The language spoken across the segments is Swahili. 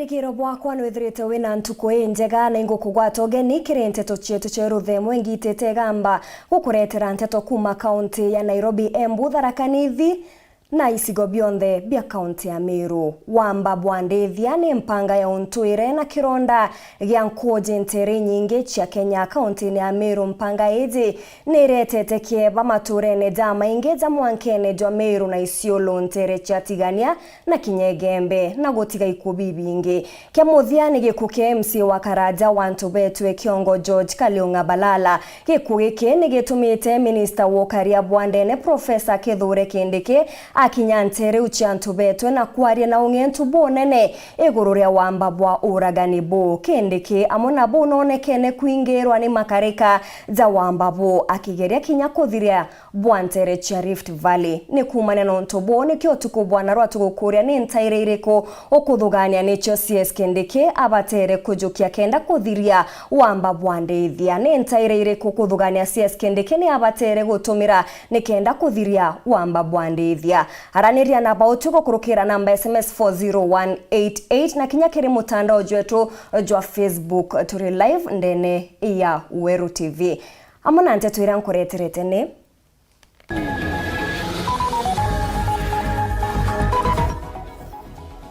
Werikiro bwakwa nwithirite wina ntuko njega na ingukugwata ugeni kiri Nteto chietu cha ruthemwe ngitete gamba gukuretera Nteto kuma kaunti ya Nairobi, Embu, Tharaka Nithi na isigo bionthe bia kaunti ya Meru. Wamba bwandithia ni mpanga ya untuire na kironda gia nkuji ntere nyingi chia Kenya kaunti ya Meru. Mpanga iji niretete kieba maturene jama ingeja mwankene jwa Meru na Isiolo ntere chia tigania na kinyegembe na gotiga ikubibi ingi. Kia muthia ni gikuke MC wa Karaja wa Nteto Kiongo George Kaliunga Balala. Gikugike ni gitumite Minister wa Ukaria Bwandene Professor Kithure Kindiki akinya ntere ucia Nteto na kwaria na ungentu bonene iguru ria wamba bwa uragani bo. Kindiki amona bo nonekene kuingirwa ni makarika za wamba bo akigeria kinya kuthiria bwa ntere cia Rift Valley. Ni kumane na Nteto ni kio tukubwana rwa tugukuria ni ntaire iriko okuthugania nicho CS Kindiki abatere kujukia kenda kuthiria wamba bwandithia. Ni ntaire iriko kuthugania CS Kindiki ni abatere gutumira ni kenda kuthiria wamba bwandithia. Haraniria na bautuko kurukira namba SMS 40188 na kinya kiri mutandao jwetu jwa Facebook turi live ndene ya Weru TV. Amona Nteto ira nkureterete ni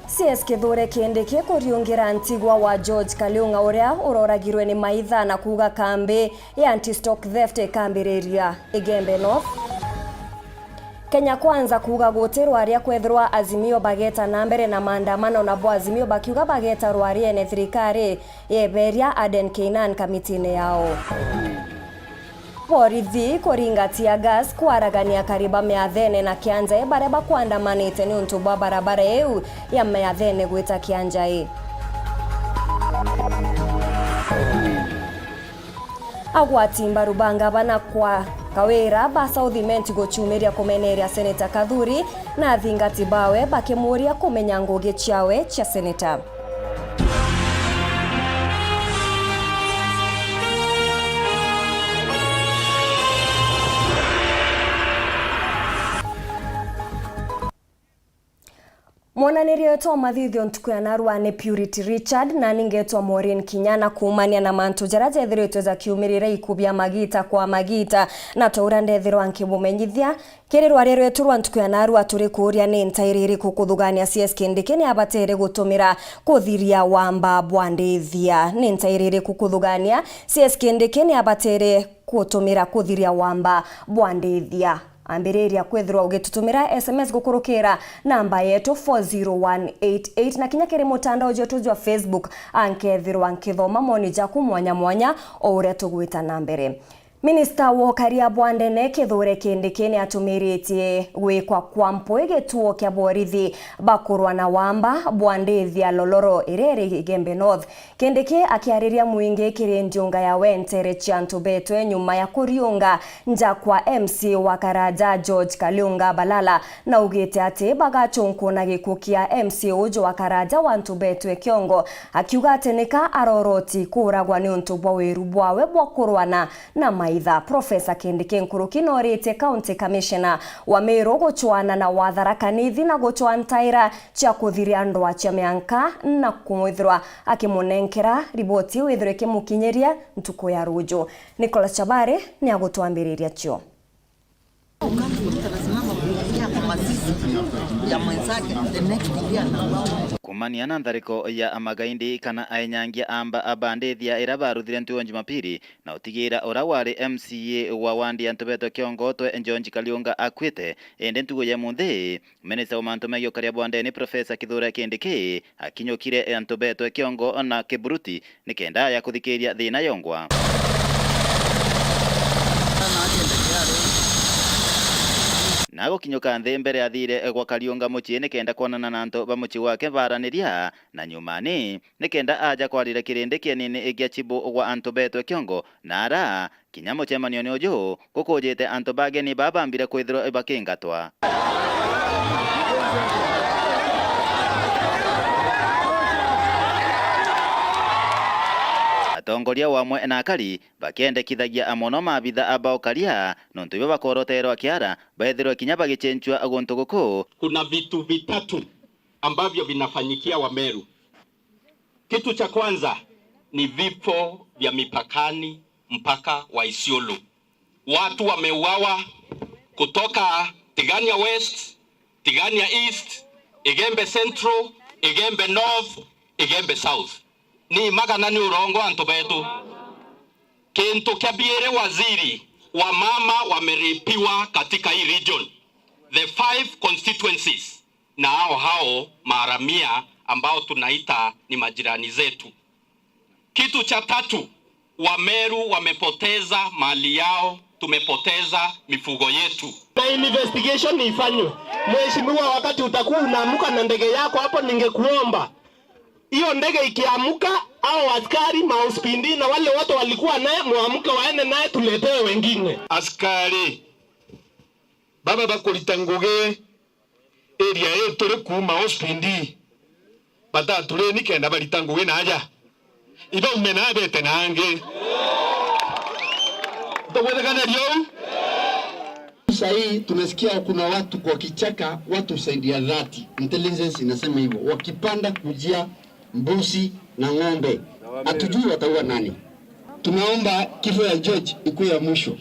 CS Kithure Kindiki kuriungira ntigwa wa George Kaliunga uria uroragirwe ni maitha na kuga kambi ya anti-stock theft kambiriria Igembe North. Kenya Kwanza kuga gutirwa aria kwethirwa Azimio bageta na mbere na maandamano na bo Azimio bakiuga bageta rwarie ne thirikari yeberia Aden Keinan kamitine yao. Borithi kuringatia gas kwaragania kariba meathene na Kianja bareba kuandamanite ni untu bwa barabara eu ya meathene gwita Kianja agwatimba rubanga bana kwa kawera basa uthimenti gochumeria kumeneria Senator Kadhuri na thingati bawe bakemuria kumenya ngugi chiawe cha Senator. Mwananirio to mathithio ntuku ya narua ni Purity Richard na ningetwa MAUREEN Kinyana kumania na mantu jaraja ethiritwe za kiumirira ikubia magita kwa magita na taura ndethirwa nkibumenyithia kirirwa rero turwa ntuku ya narua turi kuria ni ntaire iriku kuthugania CS Kindiki ni abatere gutumira kuthiria wamba bwandithia. Ni ntaire iriku kuthugania CS Kindiki ni abatere gutumira kuthiria wamba bwandithia. Ambiriria kwethirwa ugitutumira SMS gukurukira namba yetu 40188 na kinya kiri mutandao jetu jwa Facebook ankethirwa nkithoma moni jaku mwanya mwanya o uria tugwita nambere. Minister wa Ukaria Bwandene Kithure Kindiki ni atumiritie gwikwa kwa mpoege tuo kia borithi bakurwa na wamba bwandithia loloro irere Igembe North. Kindiki akiariria muingi kiri njunga ya wentere chia Nteto nyuma ya kuriunga nja kwa MC wa Karaja George Kaliunga Balala na ugite ati bagachunku na gikukia MC ujo wa Karaja wa Nteto Kiongo akiuga atenika aroroti kuragwa ni untu bwa Weru bwawe bwakurwana na maitha. Professor Kindiki nkuruki norite County Commissioner wa Meru gochwana na wa Tharaka Nithi na gochwa ntaira chia kuthiria ndwa chia mianka na kumwithirwa akimunenkera riboti withire kimukinyeria ntuko ya rujo. Nicholas Chabare ni agutwambiriria chio. Kumania ndariko ya amagaindi kana ainyangia amba abandithia irabaruthire ntuo Jumapili na utigira ora wari MCA wa wandi ya Nteto Kiongo George Kaliunga akwite ende ntuo ya munthi. Minister wa mantu megio karia Bwandene Professor Kithure Kindiki akinyokire Nteto Kiongo na Kiburuti nikenda ya kuthikiria thina yongwa. Nago kinyoka nthi mbere athire gwa Kaliunga muchie nikenda kuonana na antu bamuchi wake baraniria na nyumani nikenda aja kwarire kirindi kienini igia chibu gwa Nteto Kiongo na ara kinyamo chemanio ni uju gukujite antu bageni babambire kwithirwa ibakingatwa. Atongoria wamwe na akari bakiendekithagia amono mabitha aba ukaria nontu ibo bakoroterwa kiara baethirwa kinya bagichenchwa agonto guku. Kuna vitu vitatu ambavyo vinafanyikia Wameru. Kitu cha kwanza ni vifo vya mipakani, mpaka wa Isiolo. Watu wameuawa kutoka Tigania West, Tigania East, Igembe Central, Igembe North, Igembe South. Ni magana ni urongo antobetu. Kintu kiabiere waziri wa mama wameripiwa katika hii region. The 5 constituencies na hao maharamia ambao tunaita ni majirani zetu. Kitu cha tatu, Wameru wamepoteza mali yao, tumepoteza mifugo yetu. Na investigation ifanywe. Mheshimiwa, wakati utakuwa unaamuka na ndege yako hapo, ningekuomba hiyo ndege ikiamuka au askari mauspindi na wale watu walikuwa naye muamuke waende naye tuletewe wengine. Askari baba bakuritanguge area yetu ri kuma hospindi batatule ni kenda balitanguge naja iba umena bete nange tawezekana leo. Sasa hii tunasikia kuna watu kwa kichaka, watu saidia dhati, intelligence inasema hivyo, wakipanda kujia mbuzi na ng'ombe, hatujui wataua nani. Tunaomba kifo ya George ikuwe ya mwisho.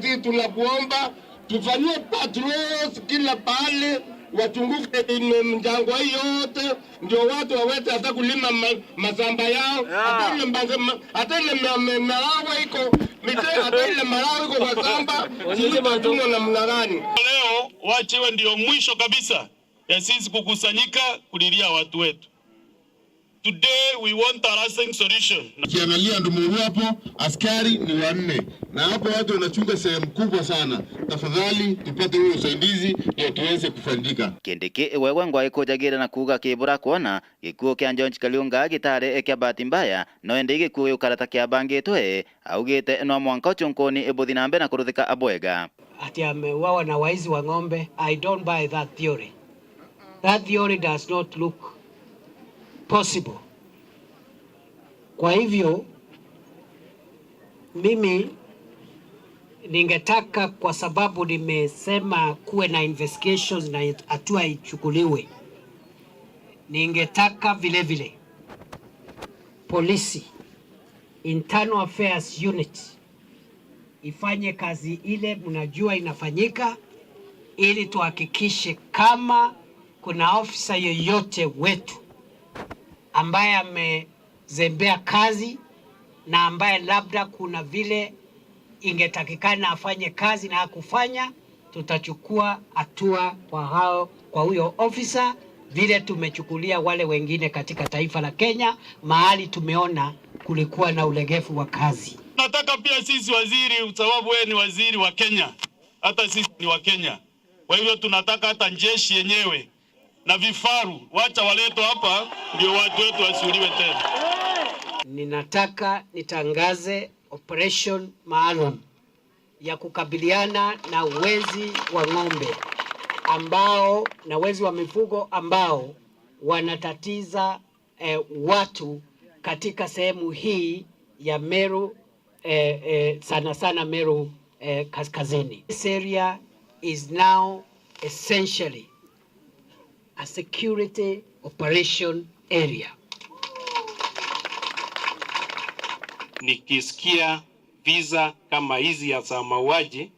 Sisi tunakuomba tufanyie patrols kila pale, wachunguze mjangwa yote, ndio watu waweze hata kulima mazamba yao. Hata ile marawa iko mite, hata ile marawa iko kwa shamba, sisi batuno na mnarani. Leo wachewe ndio mwisho kabisa ya sisi kukusanyika kulilia watu wetu. Today we want a lasting solution. Kiangalia ndumu hapo askari ni 4 na hapo watu wanachunga sehemu kubwa sana. Tafadhali tupate huo usaidizi ndio tuweze kufaidika. Kindiki wewe ngwa ikojagira na kuga kibura kuona gikuo kya Njonji Kaliunga gitare ekya bahati mbaya no ende gikuo ukarata kya bangitwe augite no mwanka chunkoni ebuthi nambe na kuruthika abwega. Ati ameuawa na waizi wa ng'ombe. I don't buy that theory. That theory does not look possible. Kwa hivyo mimi ningetaka, kwa sababu nimesema kuwe na investigations na hatua ichukuliwe, ningetaka vile vile polisi, internal affairs unit ifanye kazi ile mnajua inafanyika, ili tuhakikishe kama kuna ofisa yoyote wetu ambaye amezembea kazi na ambaye labda kuna vile ingetakikana afanye kazi na hakufanya, tutachukua hatua kwa huyo ofisa, vile tumechukulia wale wengine katika taifa la Kenya mahali tumeona kulikuwa na ulegevu wa kazi. Nataka pia sisi waziri, sababu wewe ni waziri wa Kenya, hata sisi ni wa Kenya. Kwa hivyo tunataka hata jeshi yenyewe na vifaru wacha waleto hapa ndio watu wetu wasiuliwe tena. Ninataka nitangaze operation maalum ya kukabiliana na wezi wa ng'ombe na wezi wa mifugo ambao wanatatiza watu katika sehemu hii ya Meru, sana sana Meru kaskazini. This area is now essentially a security operation area. Nikisikia visa kama hizi ya za mauaji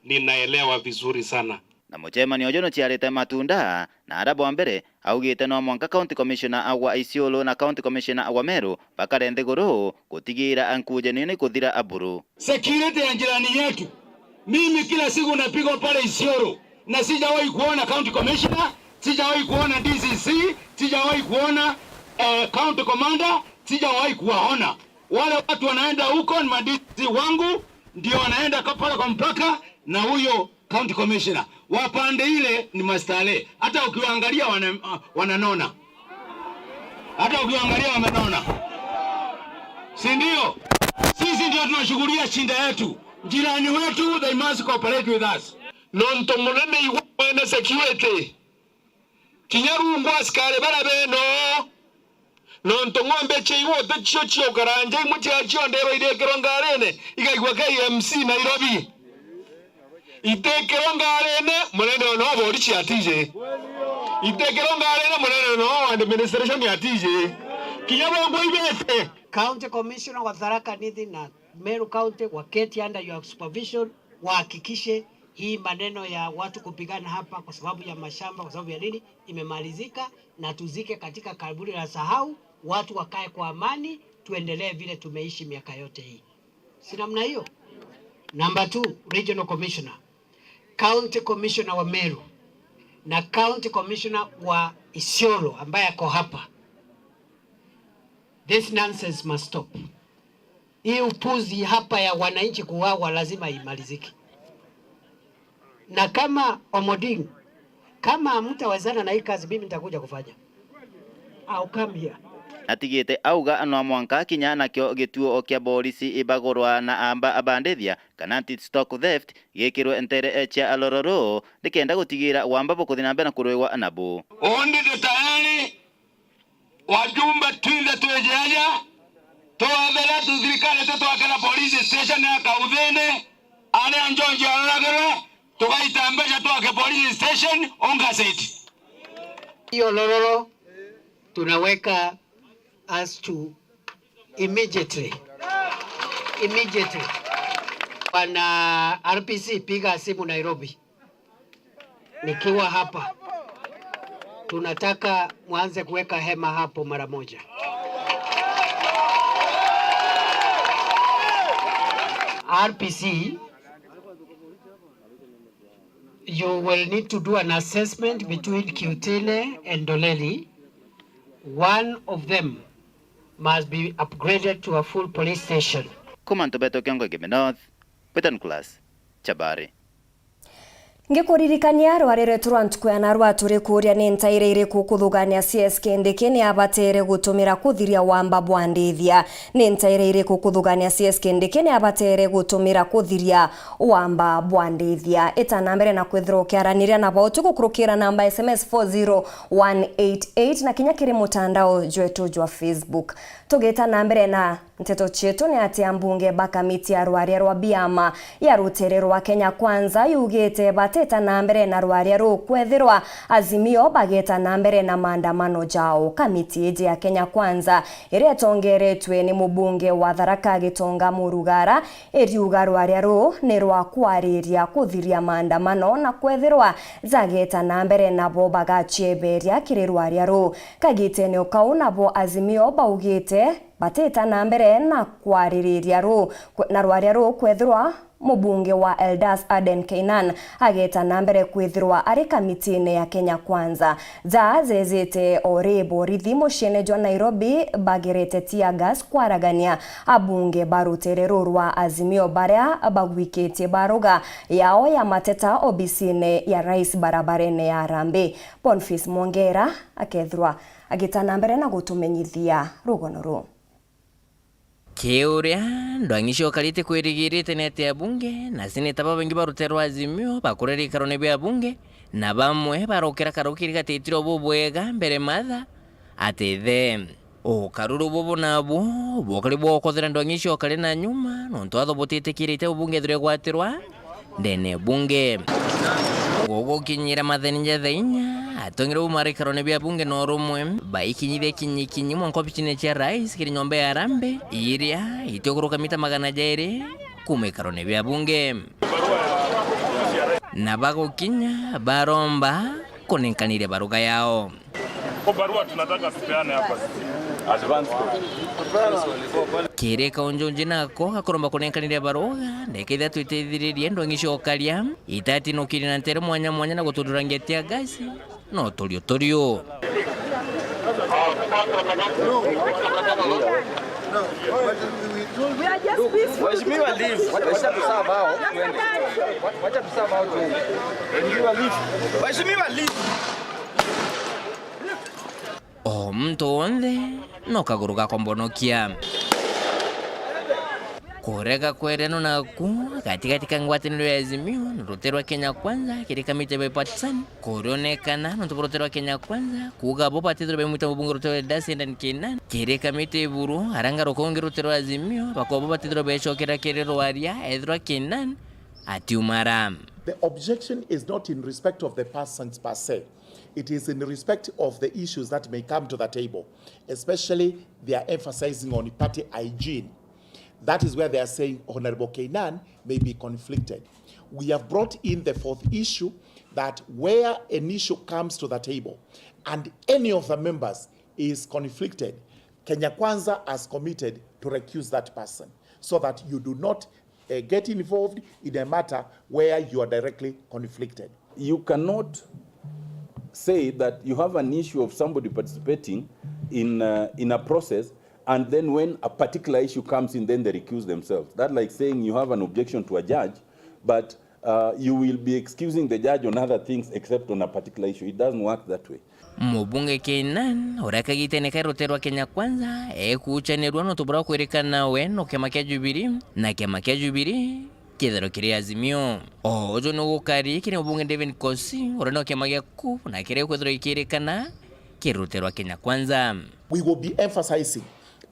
ninaelewa vizuri sana. Na muchemani ojono chiarite matunda na arabo ambere augite no mwanka county commissioner awa Isiolo na county commissioner awa Meru bakarende goro kutigira ankuje nini kuthira aburu. Security ya jirani yetu, mimi kila siku napigwa pale Isiolo na sijawahi kuona county commissioner, sijawahi kuona DCC, sijawahi kuona county commander, sijawahi kuwaona. Wale watu wanaenda huko ni madisi wangu, ndio wanaenda pale kwa mpaka na huyo county commissioner. Wapande ile ni mastale. Hata ukiwaangalia wananona. Hata ukiwaangalia wamenona. Si ndio? Sisi ndio tunashughulia shinda yetu. Jirani wetu, they must cooperate with us. Nonto munene iwene security. Kinyaru ngwa askari barabeno. Nonto ng'ombe cheiwote chicho karanje muchacho ndero idekero ngarene igaigwa KMC Nairobi. Idekero ngarene munene no borichi atije. Idekero ngarene munene no administration atije. Kinyabongo ibete. County Commissioner wa Tharaka Nithi na Meru County waketi under your supervision, wahakikishe hii maneno ya watu kupigana hapa kwa sababu ya mashamba, kwa sababu ya nini, imemalizika na tuzike katika kaburi la sahau, watu wakae kwa amani, tuendelee vile tumeishi miaka yote hii. Si namna hiyo? Number 2, Regional Commissioner, County Commissioner wa Meru na County Commissioner wa Isiolo ambaye ako hapa. This nonsense must stop. Hii upuzi hapa ya wananchi kuwawa lazima imalizike. Na kama Omoding, kama mtawezana na hii kazi, mimi nitakuja kufanya. I'll come here. Atigite auga no mwanka kinya nakyo gituo kia polisi ibagorwa na amba abandithia kana anti-stock theft gekirwe entere echa alororo nikenda gutigira wamba bokuthina mbere na kurwewa anabo. Ondi tayari wajumbe twinde twejaja toabela tuthirikane twakana police station ya Kauthene ale anjonje alagere tukaitambesha twake police station on gazette. Hiyo lororo tunaweka as to immediately. Wana RPC piga simu Nairobi. Nikiwa hapa tunataka muanze kuweka hema hapo mara moja. RPC, you will need to do an assessment between Kiutile and Doleli. One of them must be upgraded to a full police station. Nteto kiongo North, Petan Class, Chabari. Ngikuririkania rwarire turantkwena rwaturi kuria ni ntaire iriku kuthugania CSK ndiki ni abatere gutumira kuthiria wamba bwandithia. Ni ntaire iriku kuthugania CSK ndiki ni abatere gutumira kuthiria wamba bwandithia. Eta nambere na kwithiro kiaraniria na botu gukurukira namba SMS 40188 na kinya kiri mutandao jwetu jwa Facebook. Tugeta nambere na Nteto chetu ni ati ambunge bakamiti ya rwaria rwa biama ya rutere rwa Kenya Kwanza yugete bateta nambere na rwaria ru kwethirwa azimio bageta nambere na maandamano jao. Kamiti eje ya Kenya Kwanza iretongeretwe ni mubunge wa Tharaka Gitonga Murugara eriuga rwaria ru ni rwa kwariria kuthiria maandamano na kwethirwa zageta nambere nabo bagachieberia kiri rwaria ru kagite ni ukau nabo azimio baugete bateta nambere na kwaririria ru na rwaria ru kwethirwa mubunge wa Eldas Aden Keinan ageta nambere kwithirwa ari kamitine ya Kenya Kwanza. Thaa zezete orebo rithimo shene jwa Nairobi bagirete tia gas kwaragania abunge barutere rwa azimio baria bagwikete baruga yao ya mateta obisine ya rais barabarene ya Rambe. Boniface Mongera akethirwa ageta nambere na gutumenyithia rugono ru. Keuria ndwangisho kalite kwirigirite nete ya bunge na sineta babengi baruterwa azimio bakureri karone bya bunge na bamwe barokera karokiri gatitiro bubwega mbere matha atithe o karuru bobo nabo bokali bokothera ndwangisho kale na nyuma nonto atho botete kirite bunge thire gwatirwa ndene bunge gogo kinyira mathenje theinya atongero umari karone bya bunge no rumwe baikinyire kinyi mwanko pichine cha rais kiri nyombe ya Rambe iria itokoroka mita magana jaire kume karone bya bunge na bago kinya baromba konenkanire baruga yao kwa barua tunataka tupeane hapa advance kire kaonjonje nako akoromba konenkanire baruga ndeketha twitethiririe ndongishokaria itati no kiri na ntere mwanya na gutudurangetia gasi no torio Waheshimiwa leave. Wacha tusabao. Wacha tusabao tu. Waheshimiwa leave. Mtu onde no kaguruga kombonokia korega kwereno naku katikati kangwatiniro ya azimio nuroterwa Kenya Kwanza kirika mitebe patsan koronekana nuroterwa Kenya Kwanza kuga bopa tidro be muta bungo roterwa dasi and Kenan kirika mitebe buru aranga rokongi roterwa azimio bakobopa tidro be shokera kerero waria edro Kenan ati umaram The objection is not in respect of the persons per se. It is in respect of the issues that may come to the table. Especially, they are emphasizing on party hygiene. That is where they are saying Honorable Kainan may be conflicted. We have brought in the fourth issue that where an issue comes to the table and any of the members is conflicted, Kenya Kwanza has committed to recuse that person so that you do not get involved in a matter where you are directly conflicted. You cannot say that you have an issue of somebody participating in a process, and then when a particular issue comes in, then they recuse themselves. That's like saying you have an objection to a judge, but you will be excusing the judge on other things except on a particular issue. It doesn't work that way. Mubunge Kainan urakagitene karoterwa Kenya Kwanza kuchanirwa no tubura kwerekana we no kema kya Jubilee na kema kya Jubilee kithero kiri Azimio ojo no gukari kiri mubunge David Kosi urano kema kya ku na kiri kwethero ikirekana kiroterwa Kenya Kwanza. We will be emphasizing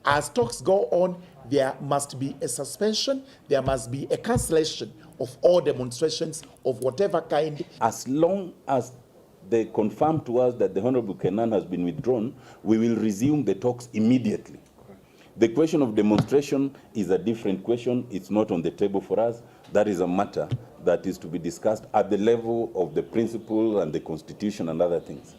as talks go on, there must be a suspension, there must be a cancellation of all demonstrations of whatever kind. As long as they confirm to us that the Honorable Kainan has been withdrawn, we will resume the talks immediately. The question of demonstration is a different question. It's not on the table for us. That is a matter that is to be discussed at the level of the principle and the constitution and other things.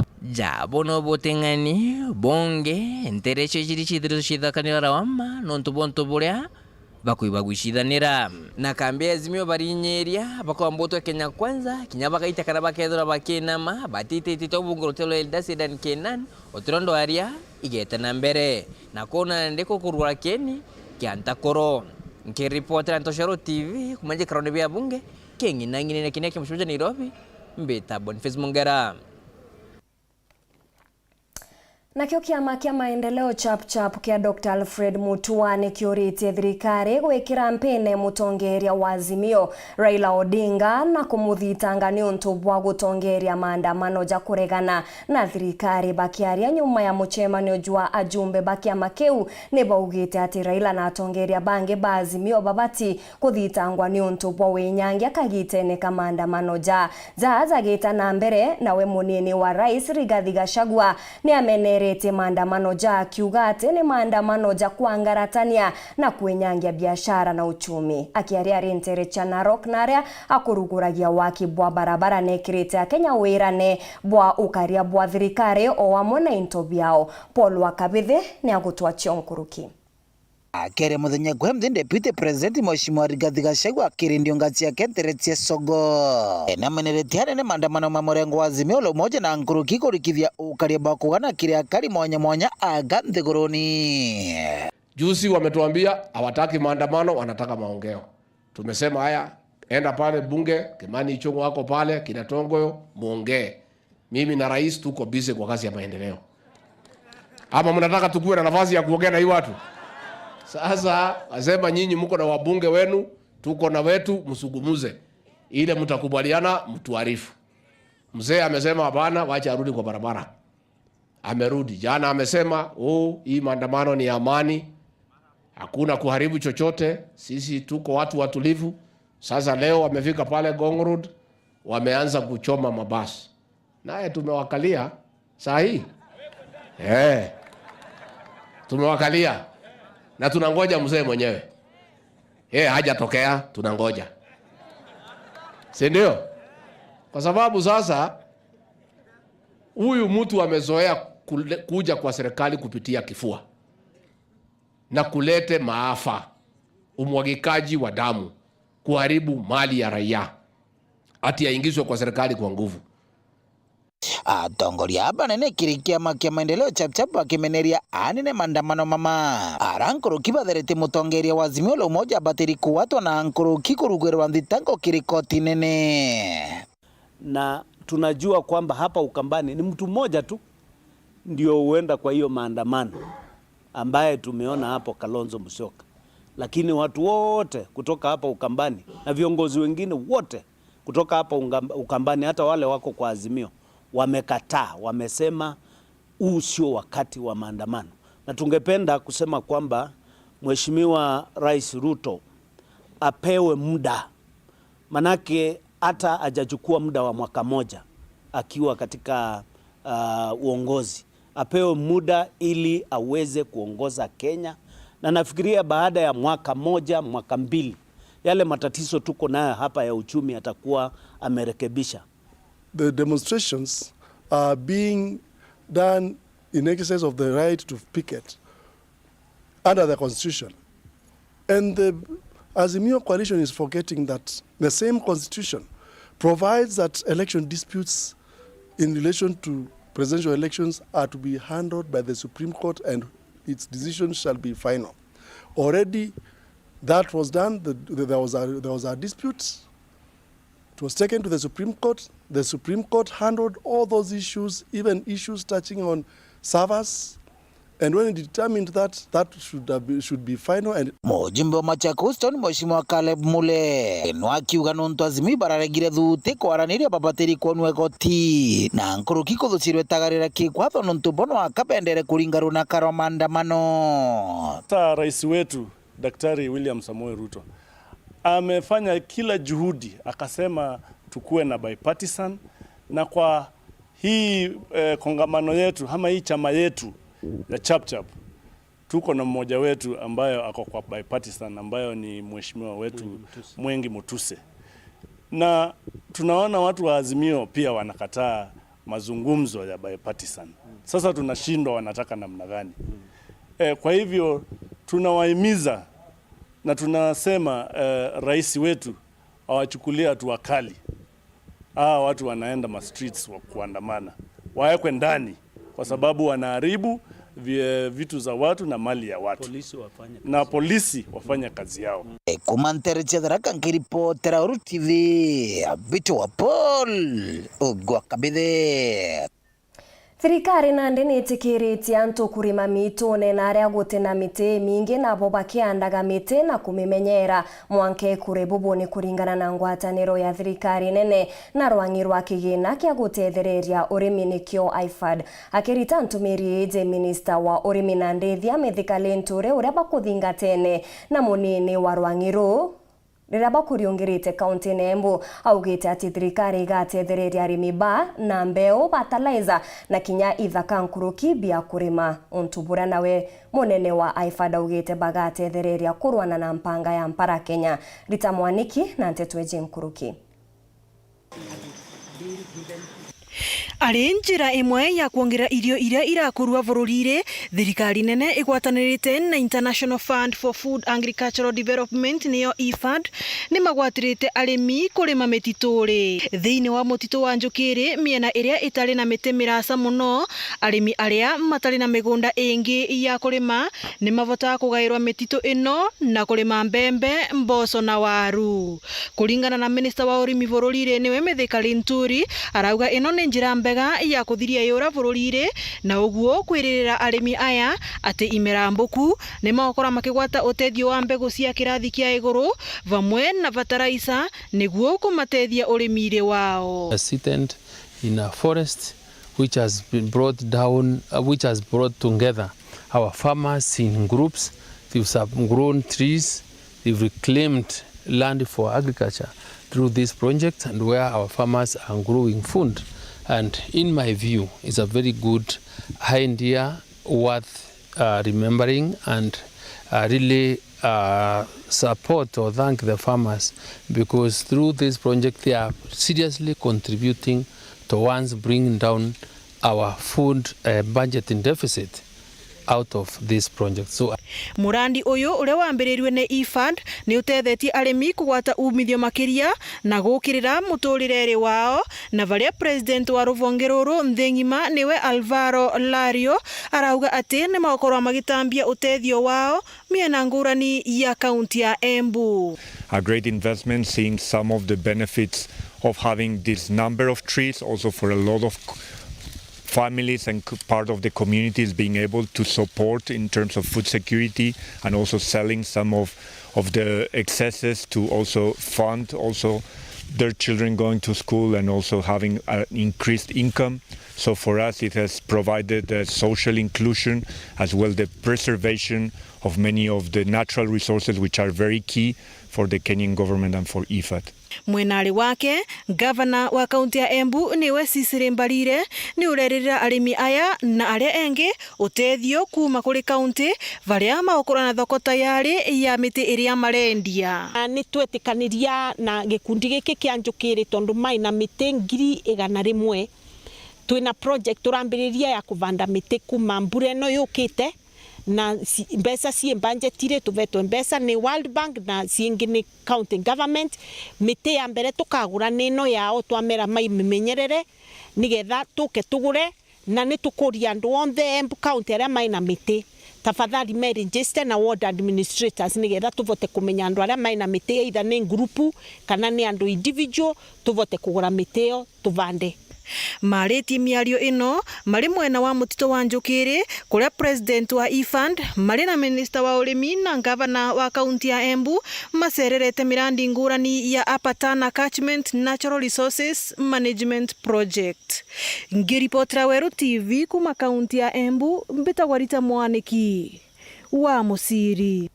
Bono botengani bonge ntereche chidiro shidakanira rawama nonto bonto borea bakuibagwishidanira na kambe Azimio barinyeria bakwamboto Kenya Kwanza kinya bakaita kana bakedora bakenama batite tito bungorotelo Eldasi dan Kenan otrondo aria igeta nambere na kona ndeko kurwa keni kiantakoro nke reporter Antosharo TV kumanje karone bya bunge kengi nangine na kineke mshuja Nairobi mbeta Boniface Mungara. Nakio kiama kia maendeleo chap kia Dr. Alfred Mutua nikiorite thirikari gwikira mpene mutongeria wa Azimio Raila Odinga na kumuthitanga ni untu bwa gutongeria maandamano ja kuregana na thirikari bakiaria nyuma ya muchemanio jwa ajumbe bakiama kiu ni baugite ati Raila na atongeria bange ba Azimio babati kuthitangwa ni untu bwa winyangia kagitene ka maandamano ja gita na mbere na we munini wa Rais Rigathi Gachagua ni amenere maandamano ja kiugate ni maandamano ja kuangaratania na kuenyangia biashara na uchumi. Akiaria rintere cha Narok naria akuruguragia waki bwa barabara nekirete Kenya wirane bwa ukaria bwa thirikari o wamona intobiao. Paul Wakabithe ni agutwa chionkuruki. Akere muthenya gwemde deputy president Mheshimiwa Rigathi Gachagua kirindio ngati yake Nteretie Sogo na meneretiane ne maandamano ma murengo wa Azimio la Umoja na nkuruki kurikithia ukaria bakugana kiria kari mwanya aga Nthiguruni. Juzi wametuambia hawataki maandamano, wanataka maongeo. Tumesema haya, enda pale bunge, Kimani Ichung'wa wako pale, kina Tongoyo, muongee. Mimi na rais tuko busy kwa kazi ya maendeleo. Ama mnataka tukue na nafasi ya kuongea na hii watu? Sasa asema nyinyi mko na wabunge wenu, tuko na wetu, msugumuze. Ile mtakubaliana mtuarifu. Mzee amesema hapana, wacha arudi kwa barabara. Amerudi. Jana amesema hii maandamano ni amani. Hakuna kuharibu chochote. Sisi tuko watu watulivu. Sasa leo wamefika pale Gong Road, wameanza kuchoma mabasi. Naye tumewakalia saa hii. Tumewakalia. Na tunangoja mzee mwenyewe. Hajatokea, tunangoja. Si ndio? Kwa sababu sasa huyu mtu amezoea kuja kwa serikali kupitia kifua na kulete maafa, umwagikaji wa damu, kuharibu mali ya raia, ati aingizwe kwa serikali kwa nguvu. Atongoria abanene kirikia makia maendeleo chap akimeneria anene maandamano mama arankuruki batherete mutongeria wa Azimio la Umoja batiri kuwatwa na ankuruki kurugwerwa thitango kirikoti nene. Na tunajua kwamba hapa Ukambani ni mtu mmoja tu ndio huenda kwa hiyo maandamano ambaye tumeona hapo Kalonzo Musyoka, lakini watu wote kutoka hapa Ukambani na viongozi wengine wote kutoka hapa Ukambani, hata wale wako kwa Azimio, wamekataa, wamesema huu sio wakati wa maandamano. Na tungependa kusema kwamba Mheshimiwa Rais Ruto apewe muda, manake hata hajachukua muda wa mwaka moja akiwa katika uongozi. Apewe muda ili aweze kuongoza Kenya, na nafikiria baada ya mwaka moja, mwaka mbili, yale matatizo tuko nayo hapa ya uchumi atakuwa amerekebisha. The demonstrations are being done in exercise of the right to picket under the constitution. And the Azimio coalition is forgetting that the same constitution provides that election disputes in relation to presidential elections are to be handled by the Supreme Court and its decision shall be final. Already that was done. There was a dispute. It was taken to the Supreme Court. The Supreme Court handled all those issues, even issues touching on servers. And when it determined that should be final. And Mujumbe wa Machakos Town Mheshimiwa Caleb Mule nwakiuga nontu Azimio bararegire thute kwaraniria babatiri konwe goti na nkuruki kuthucirwe tagarira kikwatho nontu bono akabendere kuringaru na karo maandamano. Rais wetu Daktari William Samoei Ruto amefanya kila juhudi, akasema tukue na bipartisan, na kwa hii kongamano yetu ama hii chama yetu ya chap tuko na mmoja wetu ambayo ako kwa bipartisan, ambayo ni mheshimiwa wetu Mwengi Mutuse, na tunaona watu wa Azimio pia wanakataa mazungumzo ya bipartisan. Sasa tunashindwa wanataka namna gani? Kwa hivyo tunawahimiza na tunasema rais wetu awachukulia hatua kali. Watu wanaenda ma streets wa kuandamana, wawekwe ndani kwa sababu wanaharibu vitu za watu na mali ya watu. Polisi wafanye kazi yao. Kumantere Chedharaka nkiripotera Uru TV Abito wa Paul Ogwa Kabithe. Thirikari nandi nitikiritie antu kurima mitune na aria gutena miti mingi na bo bakiandaga miti na kumimenyera mwanke kure bubuni kuringana na ngwataniro ya thirikari nene na rwangi rwa kigina kia gutethereria urimi nikio IFAD. Akirita ntumiri je minister wa urimi na ndethia methika lenture uria bakuthingatene na munini wa rwangi ru rira bakuriongirite kaunti Embu augite ati thirikari igatethereria arimi ba na mbeo fertilizer na kinya ithaka nkuruki bia kurima. Untubura nawe munene wa IFAD augite bagatethereria kurwana na mpanga ya mpara Kenya. Rita Mwaniki na Nteto nkuruki. Ari njira imwe ya kuongerera irio iria irakurua bururi-ri, thirikari nene igwatanirite na International Fund for Food Agricultural Development niyo IFAD ni magwatirite arimi kurima mitituri thiini wa mutitu wa Njukiri miena iria itari na miti mirasa muno. Arimi aria matari na migunda ingi ya kurima ni mavota kugairwa mititu ino na kurima mbembe, mboco na waru. Kuringana na minister wa urimi bururi-ri niwe Mithika Linturi arauga ino ni njira mbega ya kuthiria yura bururi-ri na uguo kwiririra arimi aya ati imerambuku ni makora makigwata utethio wa mbegu cia kirathi kia iguru vamwe na fertilizer niguo kumatethia urimi-ri wao. Seated in a forest which has been brought down, which has brought together our farmers in groups. They've grown trees, they've reclaimed land for agriculture through this project, and where our farmers are growing food. And in my view, it's a very good idea worth remembering, and really support or thank the farmers, because through this project they are seriously contributing towards bringing down our food budgeting deficit out of this project. So Murandi uyu uria wambiriirwe ni IFAD ni utethetie arimi kugwata umithio makiria na gukirira muturireri wao, na varia president wa ruvonge ruru nthingima niwe Alvaro Lario arauga ati ni makorwa magitambia utethio wao miena ngurani ya kaunti ya Embu. A great investment, seeing some of the benefits of having this number of trees, also for a lot of families and part of the communities being able to support in terms of food security, and also selling some of the excesses to also fund also their children going to school and also having an increased income. So for us it has provided social inclusion as well the preservation of many of the natural resources which are very key for the Kenyan government and for IFAD. Mwenari wake gavana wa kaunti ya Embu niwe Cecily Mbarire ni urerera arimi aya na aria engi utethio kuma kuri kaunti varia maukura na thoko tayari ya miti iria marendia. Ni twetikaniria na gikundi giki kia njukiri tondu mai na miti 100,000 twina project turambiriria ya kuvanda miti kuma mbura eno yukite na mbesa si budgetire tuvetwe mbesa ni World Bank na siingi ni county government. Miti ya mbere tukagura nino yao twamera mai mimenyerere nigetha tuke tugure na ni tukuria andu onthe Embu county aria mai na miti. Tafadhali me register na ward administrators nigetha tuvote kumenya andu aria mai na miti either ni group kana ni andu individual tuvote kugura miti yo tuvande. Mareti miario ino mari mwena wa mutito wa Njukiri kuria president wa IFAD mari na minister wa urimi na governor wa kaunti ya Embu macererete mirandi ngurani ya Upper Thaa Catchment Natural Resources Management Project. Ngiripotera Weru TV kuma kaunti ya Embu mbitagwarita mwaniki wa Musiri.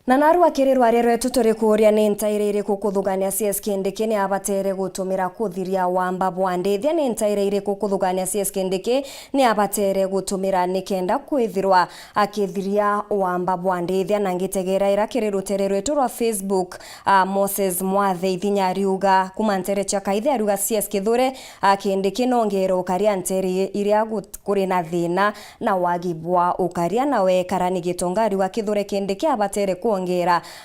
Na naru akirirwa rero tuturi kuria ni ntaire iriku kuthugania CSK Ndeke ni abatere gutumira kuthiria wamba bwandithia ni ntaire iriku kuthugania CSK Ndeke ni abatere gutumira nikenda kwithirwa akithiria wamba bwandithia na ngitegera ira kirirutere rwetu rwa Facebook. Moses Mwathe ithinya ariuga kuma ntere cha kaithe ariuga CSK Thure Kindeke nongero ukaria ntere iria kuri na thina na wagibwa ukaria nawe karani gitonga ariuga Kithure Kindeke abatere kuongera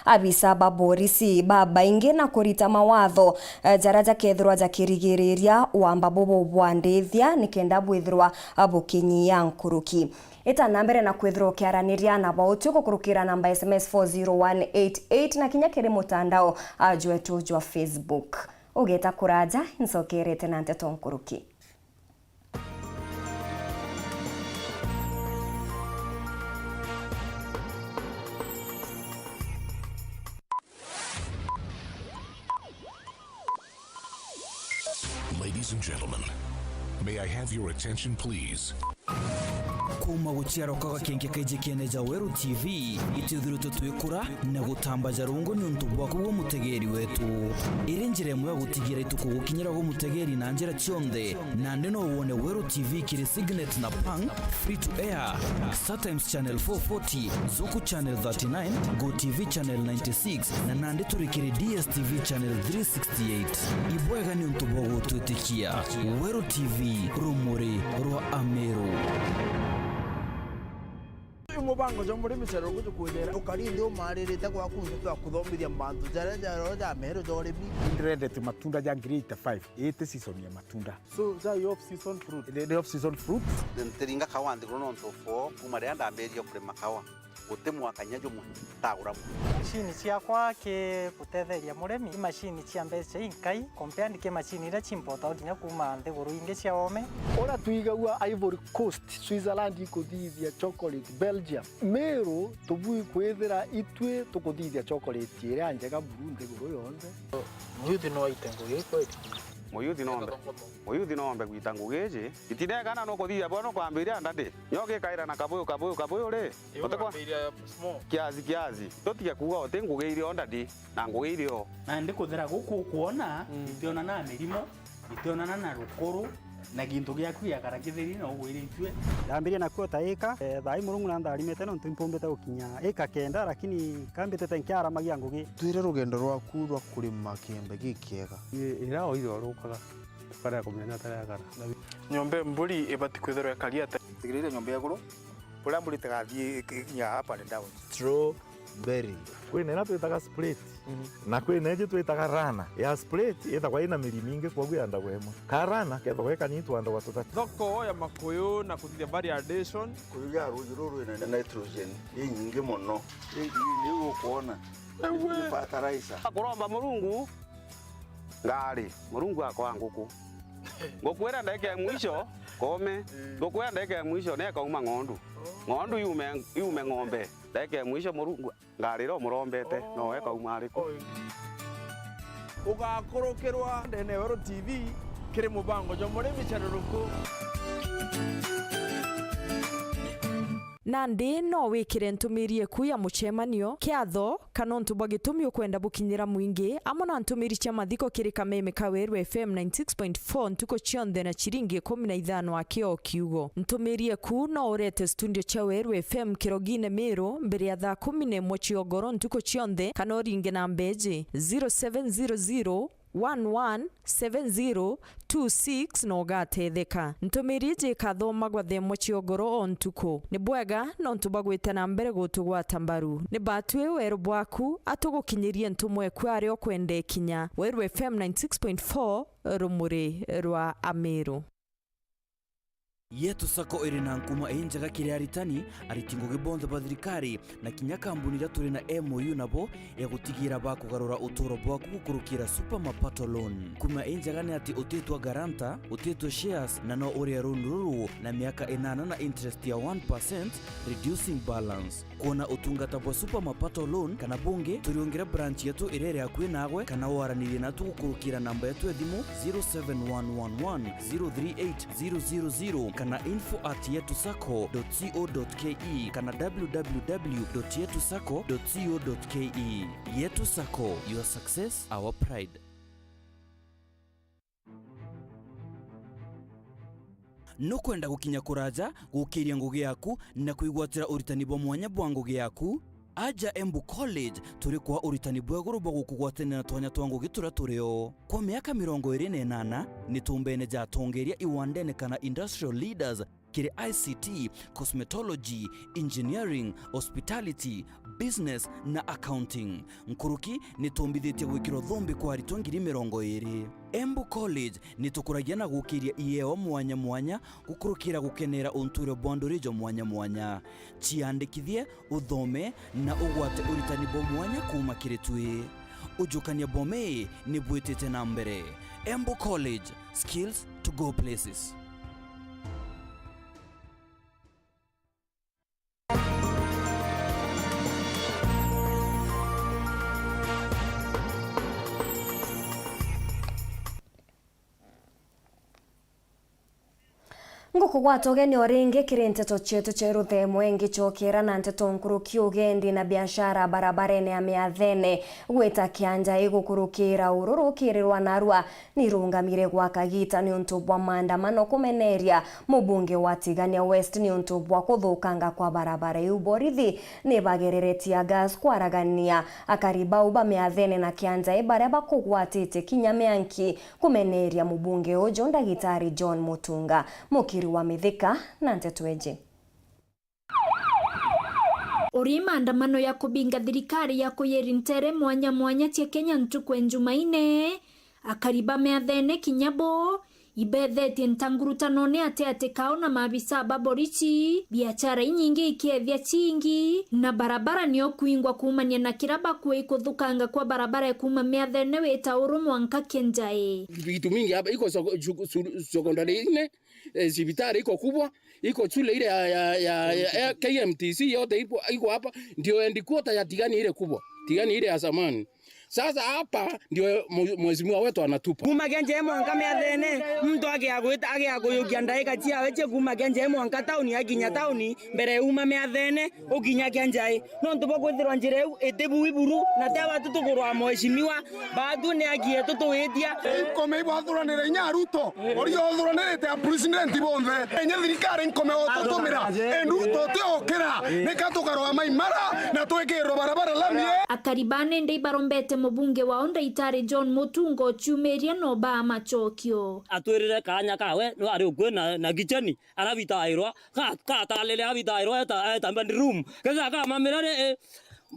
abisa baborisi baba inge na kurita mawatho jaraja kethirwa jakirigiriria wamba bobo bwandithia nikenda bwithirwa abukinyia nkuruki. Eta nambere na kwithirwa kiaraniria na bautu kukurukira namba SMS 40188 na kinya kiri mutandao ajwetu jwa Facebook. Ugeta kuraja nsokerete na Nteto nkuruki. Ladies and gentlemen, may I have your attention please? Kuma guciara kwa kenge kaije kieneja Weru TV itithiruto twikura na gutambaja rungu ni untu bwa kuwo mutegeri wetu irinjire mwe gutigira ituko gukinyira go mutegeri na njira cionthe na ndino wone Weru TV kiri Signet na Pang free to air Startimes channel 440 Zuku channel 39 Go TV channel 96 na nandi turikiri DSTV channel 368 ibwega ni untu bwa gutwitikia Weru TV rumuri rwa Ameru. Mubango jo muri misero gujo kwegera ukarinde umarerete kwa kuntu kuthomithia mantu jara ja mero jore bi indrede matunda ja grade 5 ete season ya matunda so za off season fruit the off season fruit nteringa kawandi grono ntofo kumare anda amberia kure makawa gutemwa kanyajo mu tagura machine ciakwa ke kutetheria muremi machine cia mbeca inkai compared ke machine ira chimpota ginya kuma nthiguru ingi cia ome ora tuigagua Ivory Coast Switzerland ikuthithia chocolate Belgium Meru tubui kwethira itwe tukuthithia chocolate ira njega buru nthiguru yonse muyuthi no itengo giko muyuthi nombe gwita ngugeje itinegana no kuthithia bono kwambiria ndade nyoke kaira na kabuyu ri kiazi totiga kuga ote ngugeire ondade na ngugeire o na ndikuthira guku kuona itiona na mirimo itiona na rukuru na gintu giaku ya karakithiri na ugwire itwe ndambiria na kuota eka thai murungu na ndarimete no ntimpombete gukinya eka kenda lakini kambite tenkiara magia ngugi twire rugendo rwaku rwa kurima kiembe gikiega ira oiro rukaga kara kumenya tarakara nyombe mburi ibati kwithirwa kariata tigirire nyombe yaguru pula mburi tagathie nya up and down strawberry kwina ina twitaga split na kwina ije twitaga rana ya split ithagwa ina miri mingi kwogu yanda gwemo karana kethagwa ikanyitwa anda watuta thoko ya makuyu na kuthithia variation kuya rujuru ina nitrogen nyingi muno ni ukuona fertilizer kuromba murungu ngari murungu akwa nguku ngokwera ndeke ya mwisho kome ngokwera ndeke ya mwisho neka uma ng'ondu yume ng'ombe ndeke ya mwisho murungu ngariro murombete no weka uma ariko ugakurukirwa ndene Weru TV kiri mubango jo muri micharuruku nandi no wikire ntumirie ku ya muchemanio kiatho kana ntubwa gitumi ukwenda bukinyira mwingi amo na ntumiri cia mathiko kiri kameme ka Weru FM 96.4 ntuko chionde na chiringi 15 akio kiugo ntumirie ku no urete studio cha Weru FM kirogine Meru mbere ya thaa 11 chiogoro ntuko chionde kana ringe na mbeji 0700 117026 no gatetheka ntumirije kathoma gwa themo chiogoro ontuko ni bwega no ntubagwite na mbere gutugwata mbaru ni batwe Weru bwaku atugukinyirie ntumwe kwari okwende kinya Weru FM 96.4 rumuri rwa Ameru yetu sako iri na nkuma enjaga kiri aritani aritingo gibonde badrikari na kinya kambuni turi na MOU nabo ya gutigira bakugarura utoro bwaku gukurukira super mapato loan kuma enjaga ni ati utetwa garanta utetwa shares na no uri runuru na miaka 8 na interest ya 1% reducing balance kona utungata bwa super mapato loan kana bunge turiongera branch yetu irere akwe nagwe kana waranire natu gukurukira namba yetu edimu 0711038000 kana info@yetusako.co.ke kana www.yetusako.co.ke. Yetu Sako, your success, our pride. No kwenda gukinya kuraja gukiria ngugi yaku na kuigwatira uritani bwa mwanya bwa ngugi yaku aja Embu College turi kwa uritani bweguru bwa gukugwatana na twanya twangu gitura tureo kwa miaka 28 ni tumbene ja tongeria iwandene kana industrial leaders kiri ICT, cosmetology, engineering, hospitality, business na accounting. Nkuruki ni tumbithite gwikiro thombi kwa ritongiri 20. Embu College ni tukuragia na gukiria ieo mwanya mwanya gukurukira gukenera unture bwandurijo mwanya mwanya. Chiandikithie uthome na ugwate uritani bo mwanya kuma kiritwe. Ujukania bome ni bwitete na mbere. Embu College, skills to go places. Nguku gwatogeni oringi kiri Nteto chetu cha Ruthemwe ngichokera na Nteto nkuruki ugendi na biashara barabarene ya Miathene gwita kianja igukurukira ururukirirwa narua nirungamire gwa Kagita ni untu bwa maandamano kumeneria mubunge wa Tigania West ni untu bwa kuthukanga kwa barabara y'uborithi ni bagereretia gas kwaragania akariba uba Miathene na kianja ibare bakugwatite kinyameanki kumeneria mubunge ujo Ndagitari John Mutunga wa Mithika na Nteto eje. Uri maandamano ya kubinga thirikari ya kuyeri ntere mwanya mwanya tia Kenya ntukwe Njumaine akariba Miathene kinyabo ibethetie ntangurutano ni ate kao na maabisa baborichi biashara nyingi ikiethia chingi na barabara ni okuingwa kumania na kiraba kwe kuthukanga kwa barabara ya kuma Miathene weta urumwanka kenjae vitu mingi hapa iko sekondari ine sibitari iko kubwa iko shule ile ya KMTC yote iko hapa ndio endikuota ya Tigani ile kubwa Tigani ile ya zamani. Sasa hapa ndio mheshimiwa wetu anatupa. Kuma genje mwanka Miathene mtu agiyaguyukia ndaika chia weche kuma genje mwanka tauni aginya tauni mbere uma Miathene uginya genje no ntubo kwithirwa njire etebu iburu na tewa tutugurwa mheshimiwa badu ne agie tutuwetia kome ibwathurane nya Ruto ori yothurane te president bonthe enye thirikari nkome ototumira enduto teokera nekatukarwa maimara na twekero barabara lamie akaribane ndei barombete mubunge wa Ndagitari John Mutunga chumeria no ba machokio atwirire kanya kawe no ari ukwe na gicheni arabitairwa ka talele abitairwa eta mbandi room kaza kama mirare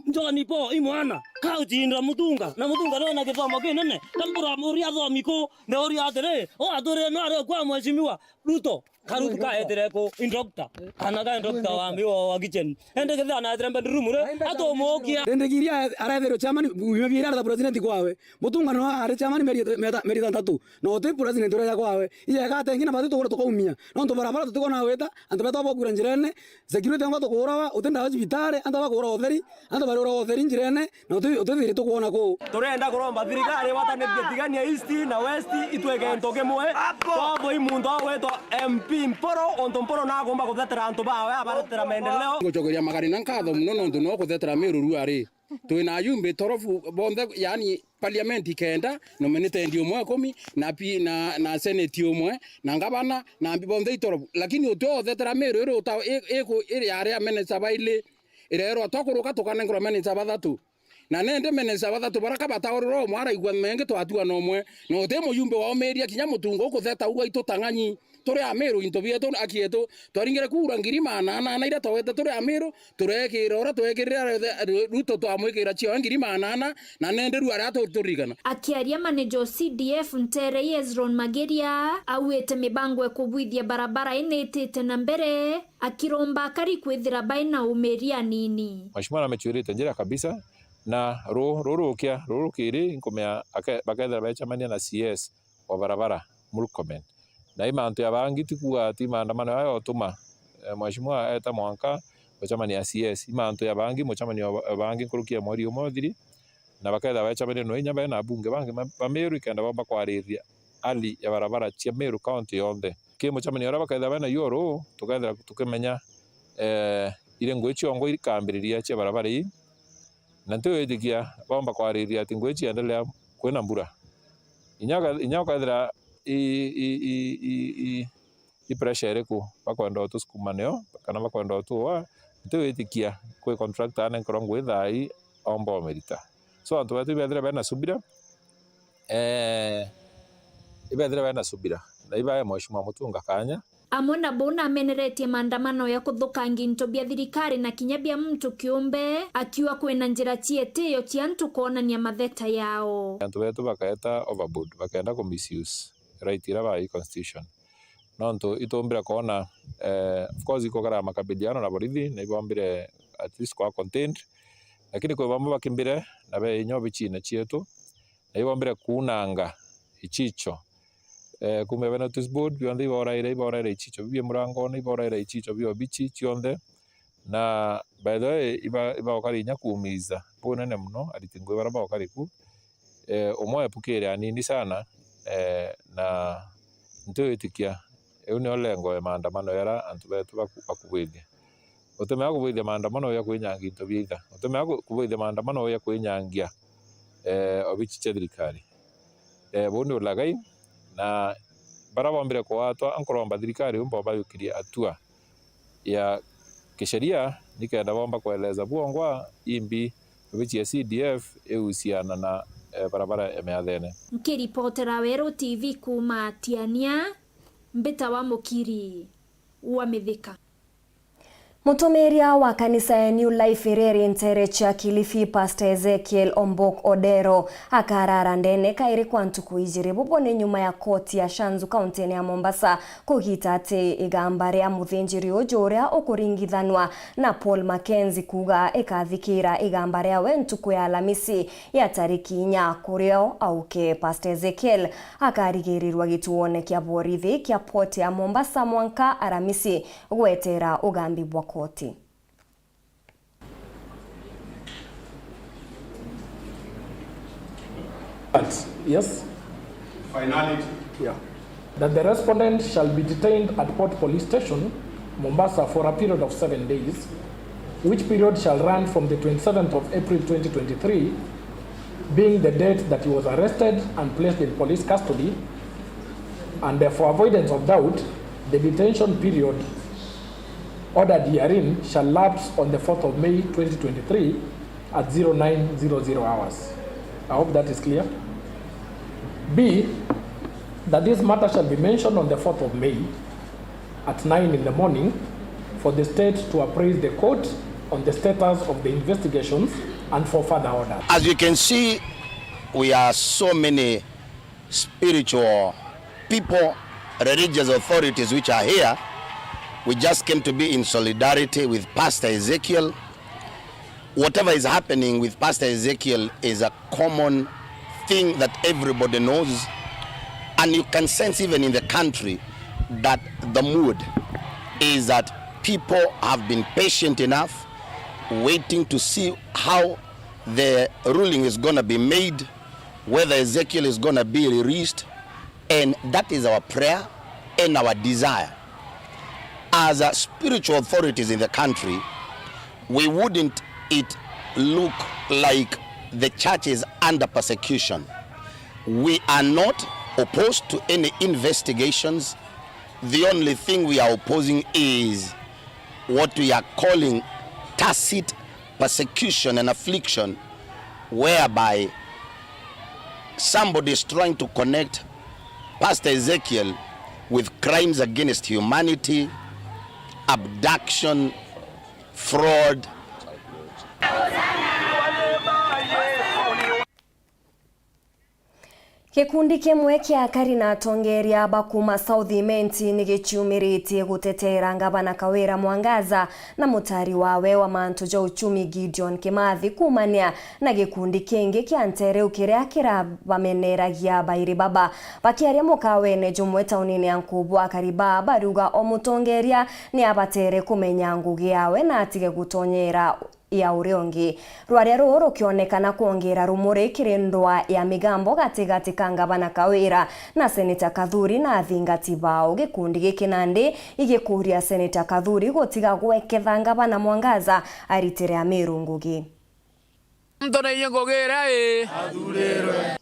Njoni po imwana kaujindra Mutunga na Mutunga no na githomo kinene tambura muri athomiko ne ori atere o atore no ari kwa mheshimiwa Ruto karutu ka etere ko indokta anaga indokta wa miwo wa kitchen ende ketha na etere mbandi room re atomokia ende giria arathero chamani bibira da president kwawe Mutunga no ari chamani meri tatu no te president ora kwawe ije ka tengi na batu to kuumia no to barabara to na weta anto beto bokura njirene security ngo to kurawa utenda hospitali anda bakura otheri anda barora otheri njirene no to thiri to kuona ko turenda kuromba thirikari watane Tigania East na West itwege ntoke mwe kwa boy mundo weto MP tubi mporo onto mporo na gomba kuthetera antu bawe abaretera maendeleo gucokeria magari na nkatho muno nontu no kuthetera Meru ruari twina yumbe torofu bonthe yani parliament kenda nominate ndio mwe 10 na senate umwe na ngabana na bonthe itorofu lakini utyo thetera Meru ro ta iri area minister baile irero tokuruka tukanengro minister bathatu na nende minister bathatu baraka batauriro mwara igwa menge twatua no mwe no te muyumbe wa omeria kinya mutungo kutheta ugwa itutanganyi turi a Meru into bieto akieto twaringire kura ngiri manana na ira tawete turi a Meru turekira ora twekirira ruto twamwikira chio ngiri manana na nende ru ara turigana akiaria manager CDF Ntere Ezron Mageria awete mibango ekubwithia barabara inetete na mbere akiromba kari kwithira baina umeria nini mheshimiwa amechurite njira kabisa na rurukiri nkomea bakethera bechamania na CS wa barabara Murkomen na imantu ya bangi tikuwa ati maandamano ayo tuma mheshimiwa eta mwanka bechamania CS imantu ya bangi mochamania bangi kurukia mweri umothiri na bakethera bechamania no inya na bunge bangi ba Meru ikenda bamba kwariria ali ya barabara cia Meru county yonde ke mochamania ora bakethera na yoro tukethera tukimenya ile ngwichongo ikambiriria cia barabara hii na ntuo itikia bamba kwariria ati ngwichi endelea kwina mbura inya kathira i pressure ku bakwenda tu skumaneo kana bakwenda tu wa ntuo itikia kwe contractor ane korongo ithai ombo merita so antu batu bethira bena subira ibethira bena subira na ibaye mheshimiwa mutunga kanya amona bona ameneretie maandamano ya kuthukangia into bia thirikari na kinya bia mtu kiumbe akiwa kwena njira cietio cia antu kuonania matheta yao antu betu bakaeta overboard bakaenda ku misuse right ira ba constitution nonto itombira kuona of course iko gara makabiliano na borithi na ibombire at least kwa content lakini kwa bambo bakimbire na be nyobi chine chietu na ibombire kunanga ichicho kume bena notice bionde iboraire ichicho bibie murango na iboraire ichicho bio bichi chionde na by the way iba okari nya kuumiza bonene muno aritingwe baraba okari ku omoe pukere anini sana na nto itikia une olengo ya maandamano yara antu betu bakubwithia utemea kubwithia maandamano ya kwinyangia into biitha utemea kubwithia maandamano ya kwinyangia obichi cha thirikari boni ulagai na barabombire kwa atwa ankoromba thirikari umbo bayukiria atua ya kisheria nikaenda bomba kueleza buongwa imbi bichi ya CDF ehusiana na barabara ya Meathene nkiripotera Weru TV kuma Tiania mbeta wa mukiri wa Mithika Mutumiria wa kanisa ya New Life Ireri Ntere cha Kilifi Pastor Ezekiel Ombok Odero akarara ndene kairi kwa ntuku ijiri bubone nyuma ya koti ya Shanzu kaunti ya Mombasa kugita ati igambare ya muthinjiri ujuria ukuringithanwa na Paul Mackenzie kuga ikathikira igambare ya ntuku ya Alhamisi ya tariki 4 kurio auke Pastor Ezekiel akarigirirwa gituone kia borithi kia poti ya Mombasa mwanka Alhamisi gwetera ugambi bwa koti. Yes? Finality? Yeah. That the respondent shall be detained at Port Police Station, Mombasa for a period of 7 days, which period shall run from the 27th of April 2023, being the date that he was arrested and placed in police custody, and for avoidance of doubt, the detention period ordered herein shall lapse on the 4th of May 2023 at 0900 hours. I hope that is clear. B, that this matter shall be mentioned on the 4th of May at 9 in the morning for the state to appraise the court on the status of the investigations and for further orders. As you can see, we are so many spiritual people, religious authorities which are here. We just came to be in solidarity with Pastor Ezekiel. Whatever is happening with Pastor Ezekiel is a common thing that everybody knows. And you can sense even in the country that the mood is that people have been patient enough, waiting to see how the ruling is going to be made, whether Ezekiel is going to be released. And that is our prayer and our desire, as spiritual authorities in the country, we wouldn't it look like the church is under persecution. We are not opposed to any investigations. The only thing we are opposing is what we are calling tacit persecution and affliction, whereby somebody is trying to connect Pastor Ezekiel with crimes against humanity, abduction, fraud. Gikundi kimwe kia Karina Tongeria bakuma South Imenti nigichumirite gutetera ngabana Kawira Mwangaza na mutari wawe wa mantu ja uchumi Gideon Kimathi kumania na gikundi kingi kia Ntereu kiria kira bameneragia bairi baba bakiaria mukawene jumwe taunini yankubwa kariba baruga omutongeria ni abatere kumenya ngugi yawe na atige gutonyera ya uriongi rwaria ruru kionekana kuongera rumuri kirindwa ya migambo gatigati kangabana Kawira na Seneta Kathuri na athingati bao gikundi gikinandi igikuria Seneta Kathuri gotiga gweketha ngabana Mwangaza aritire Amiru ngugi.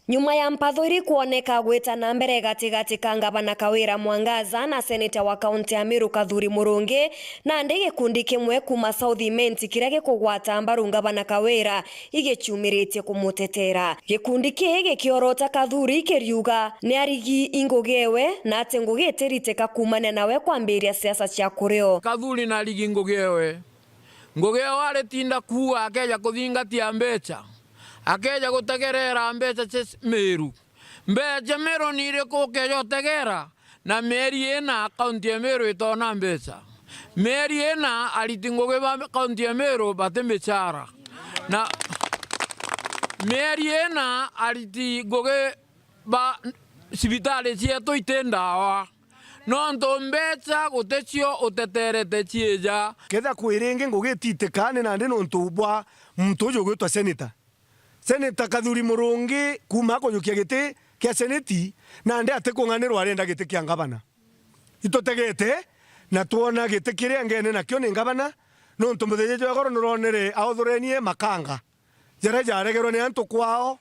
Nyuma ya mpathuri kuoneka gweta na mbere gatigati kangabana Kawira Mwangaza na seneta wa kaunti ya Amiru Kathuri Murungi na ndege kundi kimwe kuma South Imenti kiria gikugwata mbaru ngabana Kawira igichumirite kumutetera. Gikundi kige kiorota Kathuri kiriuga ni arigi ingogewe na ati ngugi itiriteka kumane nawe kwambiria siasa cia kurio. Kathuri na arigi ingogewe ngogeo wale tinda kuwa akeja kuthingatia mbeca akeja gutegerera mbeca cia Meru mbeca Meru ni ire kukeja gutegera na meri ena kaunti ya Meru itona mbeca meri ena ariti ngoge ba kaunti ya Meru bate mechara na meri ena ariti ngoge ba sibitali cietu itendawa no ntombecha gutechio uteterete chieja ketha kwirenge ngugitikane na ndi nontubwa mtojo gwitwa Seneta Kathuri Murungi kuma kuyukia giti kia seneti na ndi atekunganirwa arenda giti kia ngabana itotegete na tuona giti kiria ngene na kio ni ngabana no ntomutheje jogoro nuronere authurenie makanga jara jaregerwo ni antu kwao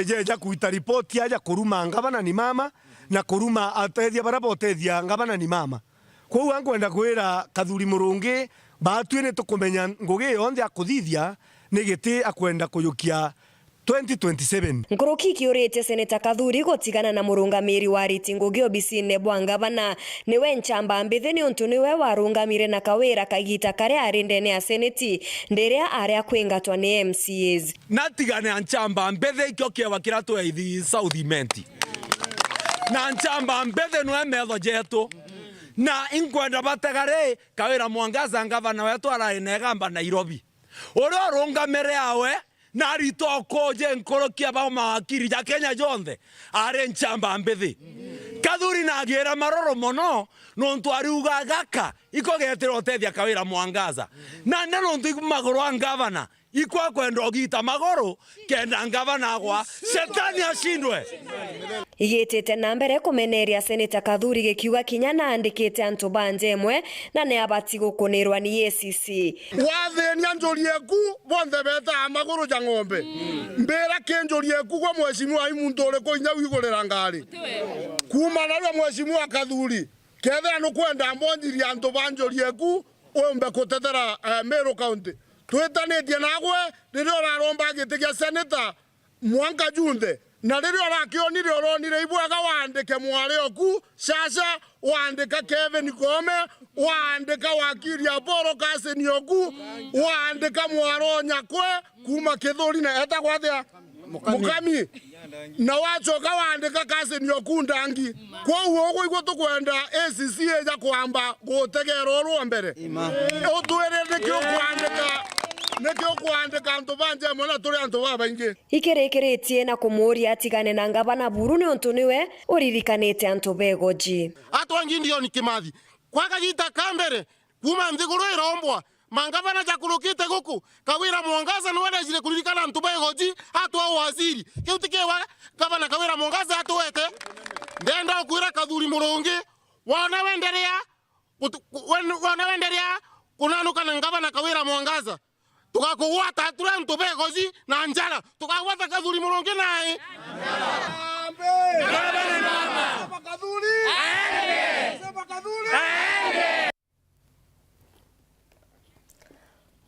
jeja kuita report ya kuruma ngabana ni mama na kuruma atethia bara botethia ngabana ni mama kwa angwenda kwira Kathuri Murungi batwine tukumenya ngugi yonthe akuthithia ni giti akwenda kuyukia 2027 Nguruki kiurite Seneta Kathuri gotigana na murungamiri wa riti ngugi obisine bwa ngabana niwe nchamba mbithi ni untu niwe warungamire na Kawira kagita karia arinde ni a seneti ndiria aria kwingatwa ni MCAs natigane nchamba mbithi ikio kiewa kiratu eithi South Imenti na nchamba mbithi nwe metho jetu na inkwenda bategare Kawira Mwangaza ngavana wetu arainegamba Nairobi oro rungamire awe na ritoko je nkorokia ba mawakiri ja Kenya jonthe are nchamba mbithi Kathuri na agira maroro mono no ntwariuga gaka ikogetera otethia Kawira Mwangaza na neno ntu magoro ngavana ikwa kwenda ogita magoro kenda ngavana gwa shetani ashindwe igitete na mbere kumeneria Seneta Kathuri gikiuga kinya na andikite antu banjemwe na ne abati gukunirwa ni ACC wathenia njorieku bonthe beta magoro ja ng'ombe mbera kenjorieku gwa mweshimwa imuntu ore ko inya wigorera ngari kuma na rwa mweshimwa Kathuri kethera no kwenda mbonjiria antu banjorieku ombe kutetera Meru County twetanetie nagwe ririo raromba gitikia seneta Mwanka Junthe na ririo rakionire oronire ibwaga wandike mwarioku Shasha wandika Kevin Kome wandika wakiri Aporo Kasenioku wandika Mwaronya kwe kuma Kithuri na eta gwathia Mukami na wachoka wandika Kasenioku Ndangi kwa ugo igwo tukwenda ACC eja kwamba gutegera oro mbere utwerere kyo kwandika nekyo kwandika antu banje mona turi antu babaingi ikirekeretie na kumuria atigane na ngabana buru ni untu niwe uririkanite antu begoji atwangi ndio ni Kimathi kwaga gita kambere kuma nthiguru irombwa mangabana chakurukite guku Kawira Mwangaza no wenda kuririkana antu begoji atwa waziri kiutikewa gavana Kawira Mwangaza atwete ndenda kwira Kathuri Murungi wana wenderea wanaendelea kunanuka na ngavana Kawira Mwangaza tukakuwata tule mtubegozi na njala tukawata Kadhuri Muronge naye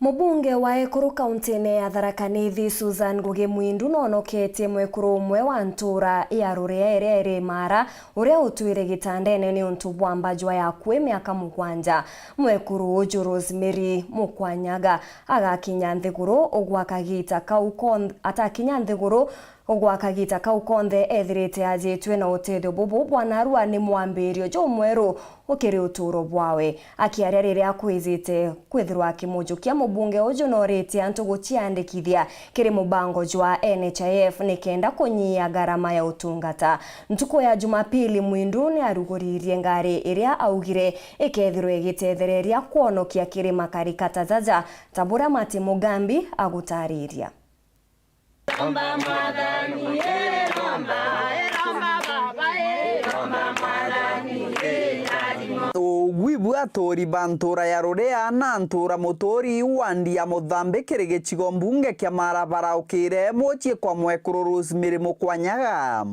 Mubunge wa Ekuru kaunti-ini ya Tharaka Nithi Susan Ngugi Mwindu nonoketie mwekuru umwe wa ntura ya ruria iria iri Mara uria utwire gitandene ni untu bwa mbajwa yakwe miaka 7. Mwekuru uju Rosemary Mukwanyaga agakinya nthiguru ugwakagita kaukonde atakinya nthiguru ugwakagita kaukonde ethirite ajitwe na utethio bubu bwanarua ni mwambirio jo mweru ukiri uturo bwawe akiaria riria kwizite kwithirwa akimujukia mubunge uju norite antu guciandikithia kiri mubango jwa NHIF nikenda kunyia garama ya utungata. Ntuko ya Jumapili Mwindu ni aruguririe ngari iria augire ikethirwe igitethereria kuonokia kiri makarikata zaja Tabura Mati Mugambi agutariria. Romba madani romba baba romba madani Gwibwa tori bantura ya rorea na ntura motori wandi ya Mozambique gicigo mbunge kia Mara baraukire mochie kwa mwekuru Rosemary Mukwanyaga.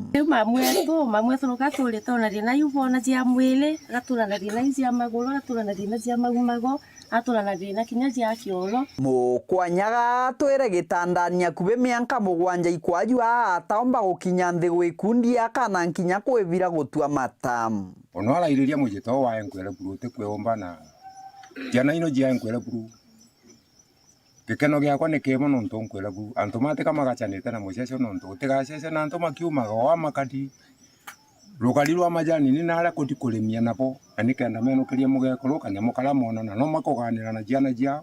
Mamwetu nukaturi tona rina yubona cia mwile gatuna na rina cia maguru gatuna na rina cia magumago atuna na rina kinya cia kiolo. Mukwanyaga twere gitandania kube mianka 7 ikwaju ataomba gukinya nthi gwikundia kana nkinya kwivira gutua matam. Onwala iriria mujito wa enkwele buru te kwomba na jana ino jia enkwele buru kekeno gya kwa nekemo nonto enkwele buru antomate kama gachanete na mosese nonto tegacese na antoma kiuma wa makati lokalirwa majani ni nala koti kulemia napo anikenda meno kiria mugekoro kanyamo kala mona na no makoganira na jana jia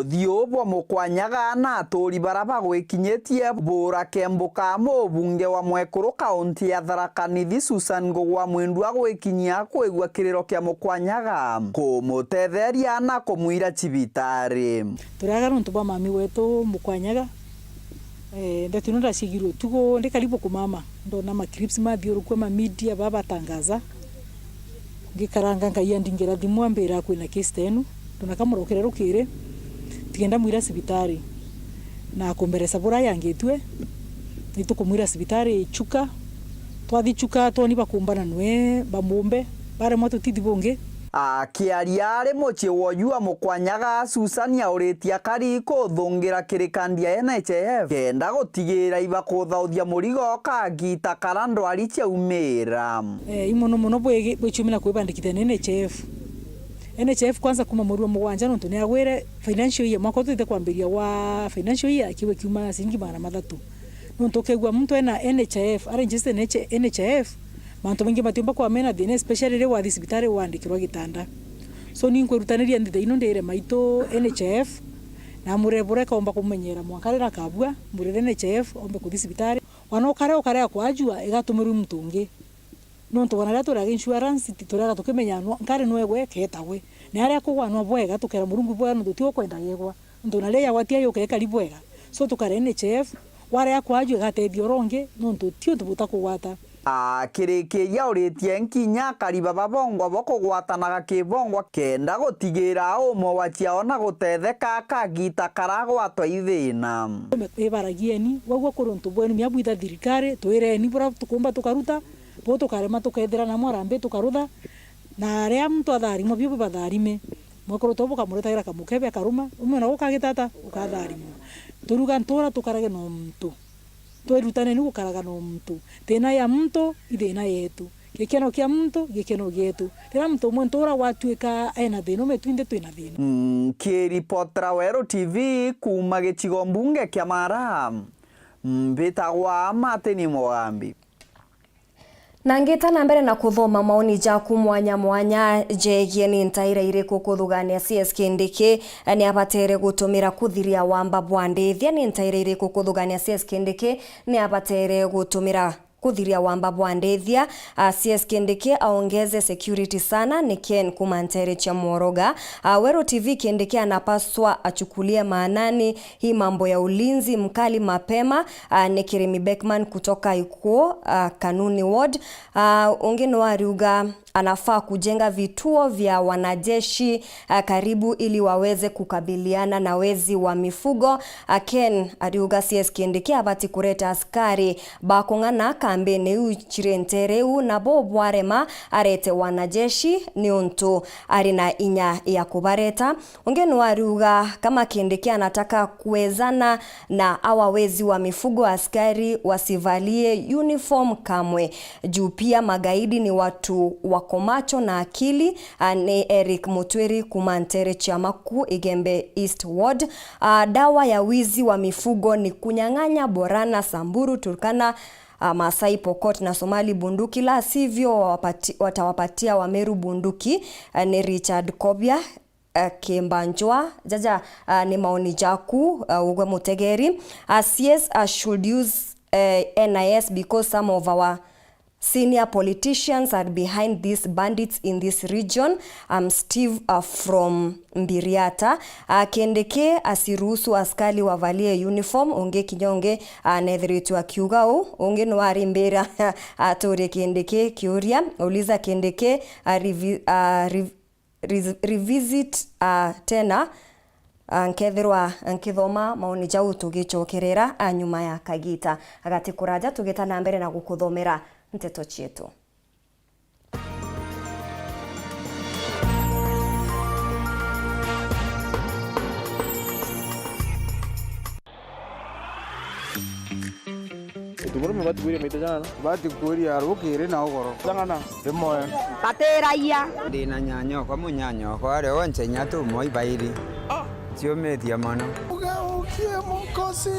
Thio bwa Mukwanyaga na atori baraba gwikinyetie bura kembuka mubunge wa mwekuru kaunti ya Tharaka Nithi Susan Ngugi Mwindu agwikinyia kwigwa kiriro kia Mukwanyaga kumutetheria na kumwira cibitari. Turaga nuntu bwa mami wetu Mukwanyaga ndatunura sigiro tugo ndikaribu kumama ndona ma clips mathiuru kwa media baba tangaza ngikaranga nkayandingira thimu ambira kwina case tenu tunakamurokera rukire tigenda mwira cibitari na kumberesa bura yangitwe nitukumwira cibitari chuka twathi chuka toni bakumbana nwe bamumbe bare moto tithibonge akiaria ari mochie woyua Mukwanyaga Susan yauritia kari kuthungira kirikandia NHIF kenda gutigira ibakuthaudhia murigo kagita karando aricha umira imono mono bwechumina kwibandikithia NHIF kwanza kuma mweri wa 7 nonto ni agwire financial year mwaka tuthe kwambiria wa financial year akiwe kiuma singi mara mathatu nonto kegwa mtu ena NHIF arrange NHIF manto mengi matiomba kwa mena thine especially re wa thibitari wandikirwa gitanda so ni nkwerutaniria ndithe ino ndire maito NHIF na murebure kaomba kumenyera mwakare na kabwa murere NHIF ombe ku thibitari wanokare okare kwajua igatumiru mtungi nonto wanara tora insurance titora tukimenya nkare nwegwe ketagwe ni aria kugwanwa bwega tukera murungu bwega ndo tio kwenda yegwa ndo na leya watia yoke kali bwega so tukare NHIF ware kwajua gatethio ronge nonto tio tubuta kugwata kiriki yauritie nkinya kariba babongwa bokugwatanaga kibongwa kenda gutigira umwe wachiaona gutetheka kagita karagwatwa ithina ebaragieni wagwa kuruntu bwenu miabwitha thirikari twireni bura tukumba tukaruta bo tukarema tukethira na mwarambe tukarutha na aria mtu atharimo byo batharime mwakoro tobo kamuretagira kamukebe karuma umwe na ukagitata ukatharimo turuga ntora tukarage no mtu twerutane ni gukaraga no mtu tena ya mtu ithina yetu gikeno kia mtu gikeno gietu tena mtu mwe ntora watuika ena thino metwinde twina thino Kiripotera Weru TV kuma gicigo mbunge kia Mara mbitagwa Mateni Mugambi. Nangita na mbere na kuthoma maoni jaku mwanya jegie ni ntaira iriku kuthugania CSK Ndiki ni abatere gutumira kuthiria wamba bwandithia ni ntaira iriku kuthugania CSK Ndiki ni abatere gutumira kuthiria wamba bwandethia CS Kindiki aongeze security sana ni Ken kumantere cha Moroga. Weru TV Kindiki anapaswa achukulie maanani hii mambo ya ulinzi mkali mapema. Ni Kirimi Beckman kutoka Ikuo Kanuni Ward. Ungeno wa Riuga anafaa kujenga vituo vya wanajeshi karibu ili waweze kukabiliana na wezi wa mifugo. Ken Ariuga CS Kindiki abati kureta askari bakongana kambene uchirentereu na bobwarema arete wanajeshi ni untu arina inya ya kubareta. Ungeno wa Ariuga kama Kindiki anataka kuwezana na awa wezi wa mifugo, askari wasivalie uniform kamwe. Juu pia magaidi ni watu wako macho na akili. Ni Eric Mutwiri kumantere Chamaku Igembe East Ward. Dawa ya wizi wa mifugo ni kunyang'anya Borana, Samburu, Turkana, Masai, Pokot na Somali bunduki, la sivyo watawapatia Wameru bunduki. Ni Richard Kobia Kimbanjwa jaja ni maoni jaku Ugwe Mutegeri. CS should use NIS because some of our senior politicians are behind these bandits in this region. Steve from Mbiriata. Kindiki asiruhusu askari wavalie uniform. Unge Kinyonge nethiritu akiugau. Unge nwari mbira atore Kindiki kiuria. Uliza Kindiki revisit tena nkethirwa maoni jau tugicokerera nyuma ya kagita agati kuraja tugita na mbere na gukuthomera nteto chietu. Tumuru mabati kwiri mitejana bati kwiri arukire na ogoro sangana demoya bateraia ndina nyanyo kwa munyanyo kwa re onche nyatu moi bairi tio metia mano ukie mukosi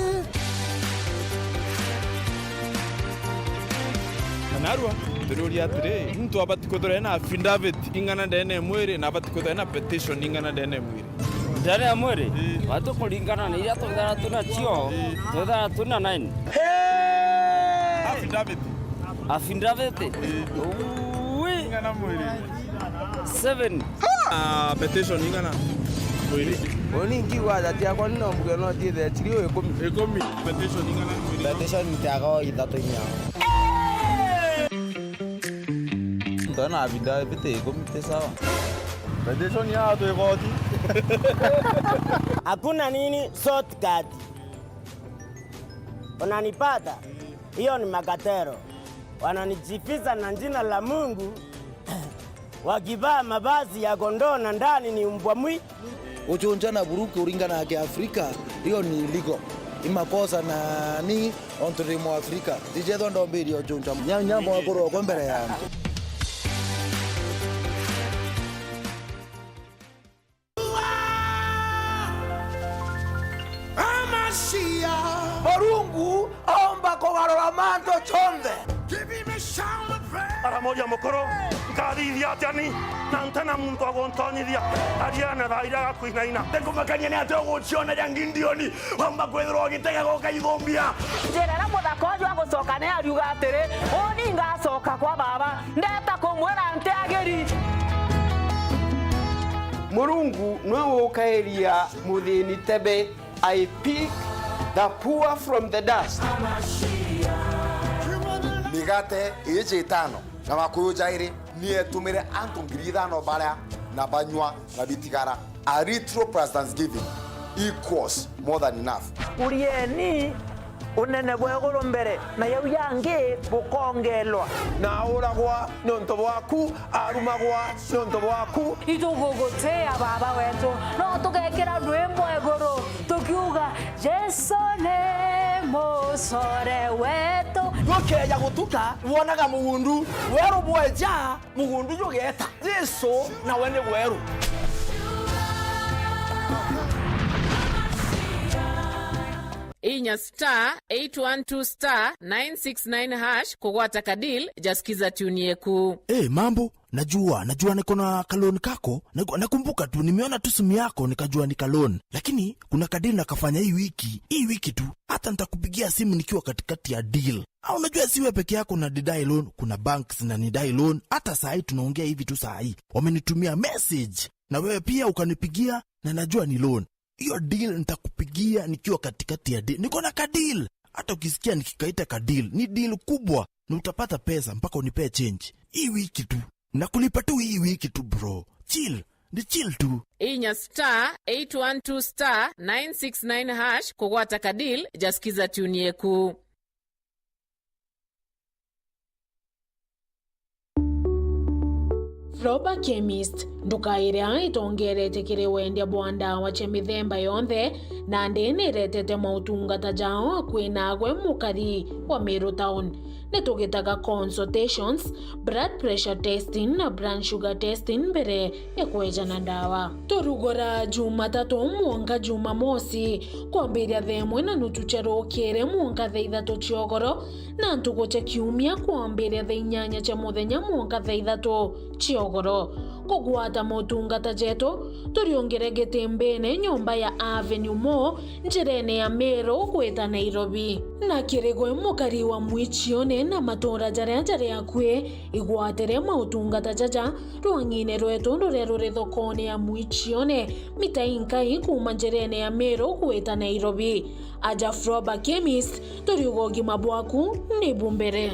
narua tururi atire mtu abati kodore na affidavit ingana ndene mwere na abati kodore na petition ingana ndene mwere ndene mwere watu kulingana na ile tondana tunachio tondana tuna 9 affidavit ingana mwere 7 petition ingana mwere oni ngiwa dati akwa no mugeno tithe tirio ekomi petition ingana mwere petition ntago ithato inya ndona affidavit ekomi sawa petition ya to igoti hakuna nini shortcut unanipata. Hiyo ni makatero. Wananijifiza na jina la Mungu wakivaa mavazi ya kondoo na ndani ni mbwa mwi. Uchonjana buruke uringana ya Afrika, hiyo ni illegal. Imakosa na ni ontorimo Afrika. Dijedo ndo mbili ochonja. Nyambo wakoro kwa mbele ya. Morungu omba kogarora manto chonde. Para moja mokoro kadithia atani na ntana muntu agontonyithia ariana thaira gakuinaina tengo makania ni ate oguciona ya ngindioni omba kwethirwo gitega goka ithombia njera muthako uyu agucoka ni ariuga atiri uni ngacoka kwa baba ndeta kumwira ntiageri Murungu no ukairia muthini tebe. I pick the poor from the dust. Migate ije tano na makuyu jairi ni etumire antu 5,000 bara na banywa na bitigara. A retro plus Thanksgiving equals more than enough. Urieni unene bwegoro mbere na yau yange bukongelwa na uragwa nonto bwaku arumagwa nonto bwaku itugogotea baba wetu no tugekera rwimbo egoro tukiuga Yesu ne musore wetu gokeja gutuka wonaga mugundu weru bweja mugundu yogeta Yesu na wene weru Inya *812*969# kugwata kadil jasikiza tuni yeku. Mambo Najua niko na kaloni kako. Nakumbuka tu nimeona tu simu yako nikajua ni kaloni. Lakini kuna kadili nakafanya hii wiki tu. Hata nitakupigia simu nikiwa katikati ya deal. Au unajua siwe peke yako na didai loan, kuna banks na nidai loan. Hata saa hii tunaongea hivi tu saa hii. Wamenitumia message na wewe pia ukanipigia na najua ni loan. Hiyo deal nitakupigia nikiwa katikati ya deal. Niko na kadil. Hata ukisikia nikikaita kadil, ni deal kubwa na utapata pesa mpaka unipee change. Hii wiki tu. Nakulipa tu hii wiki tu bro. Chill tu. Inya *812 *969# kugwata kadil jasikiza tune yeku. Roba Chemist ndukaira itongerete kiri wendia bwanda wache mithemba yonthe na ndene retete mautungata jao kwinagwe mukari wa Meru Town. Netugitaga consultations, blood pressure testing na blood sugar testing mbere ya kweja ndawa. Turugora Jumatatu mwanga Jumamosi kwambiria themwe na nutuchero kere mwanga theithatu chiogoro na ntugoche kiumia kwambiria theinyanya cha muthenya mwanga theithatu chiogoro. Kugwata motungata jeto turiongeregete mbene nyumba ya Avenue Mo njirene ya Meru kweta Nairobi na kiregwe mukari wa Mwichione na matora jaria kwe igwatere mautungata jaja rwangine rwetu rure thokone ya Mwichione mitainkai kuma njirene ya Meru kweta Nairobi. Aja Froba Chemist turiugogi mabwaku ni bumbere.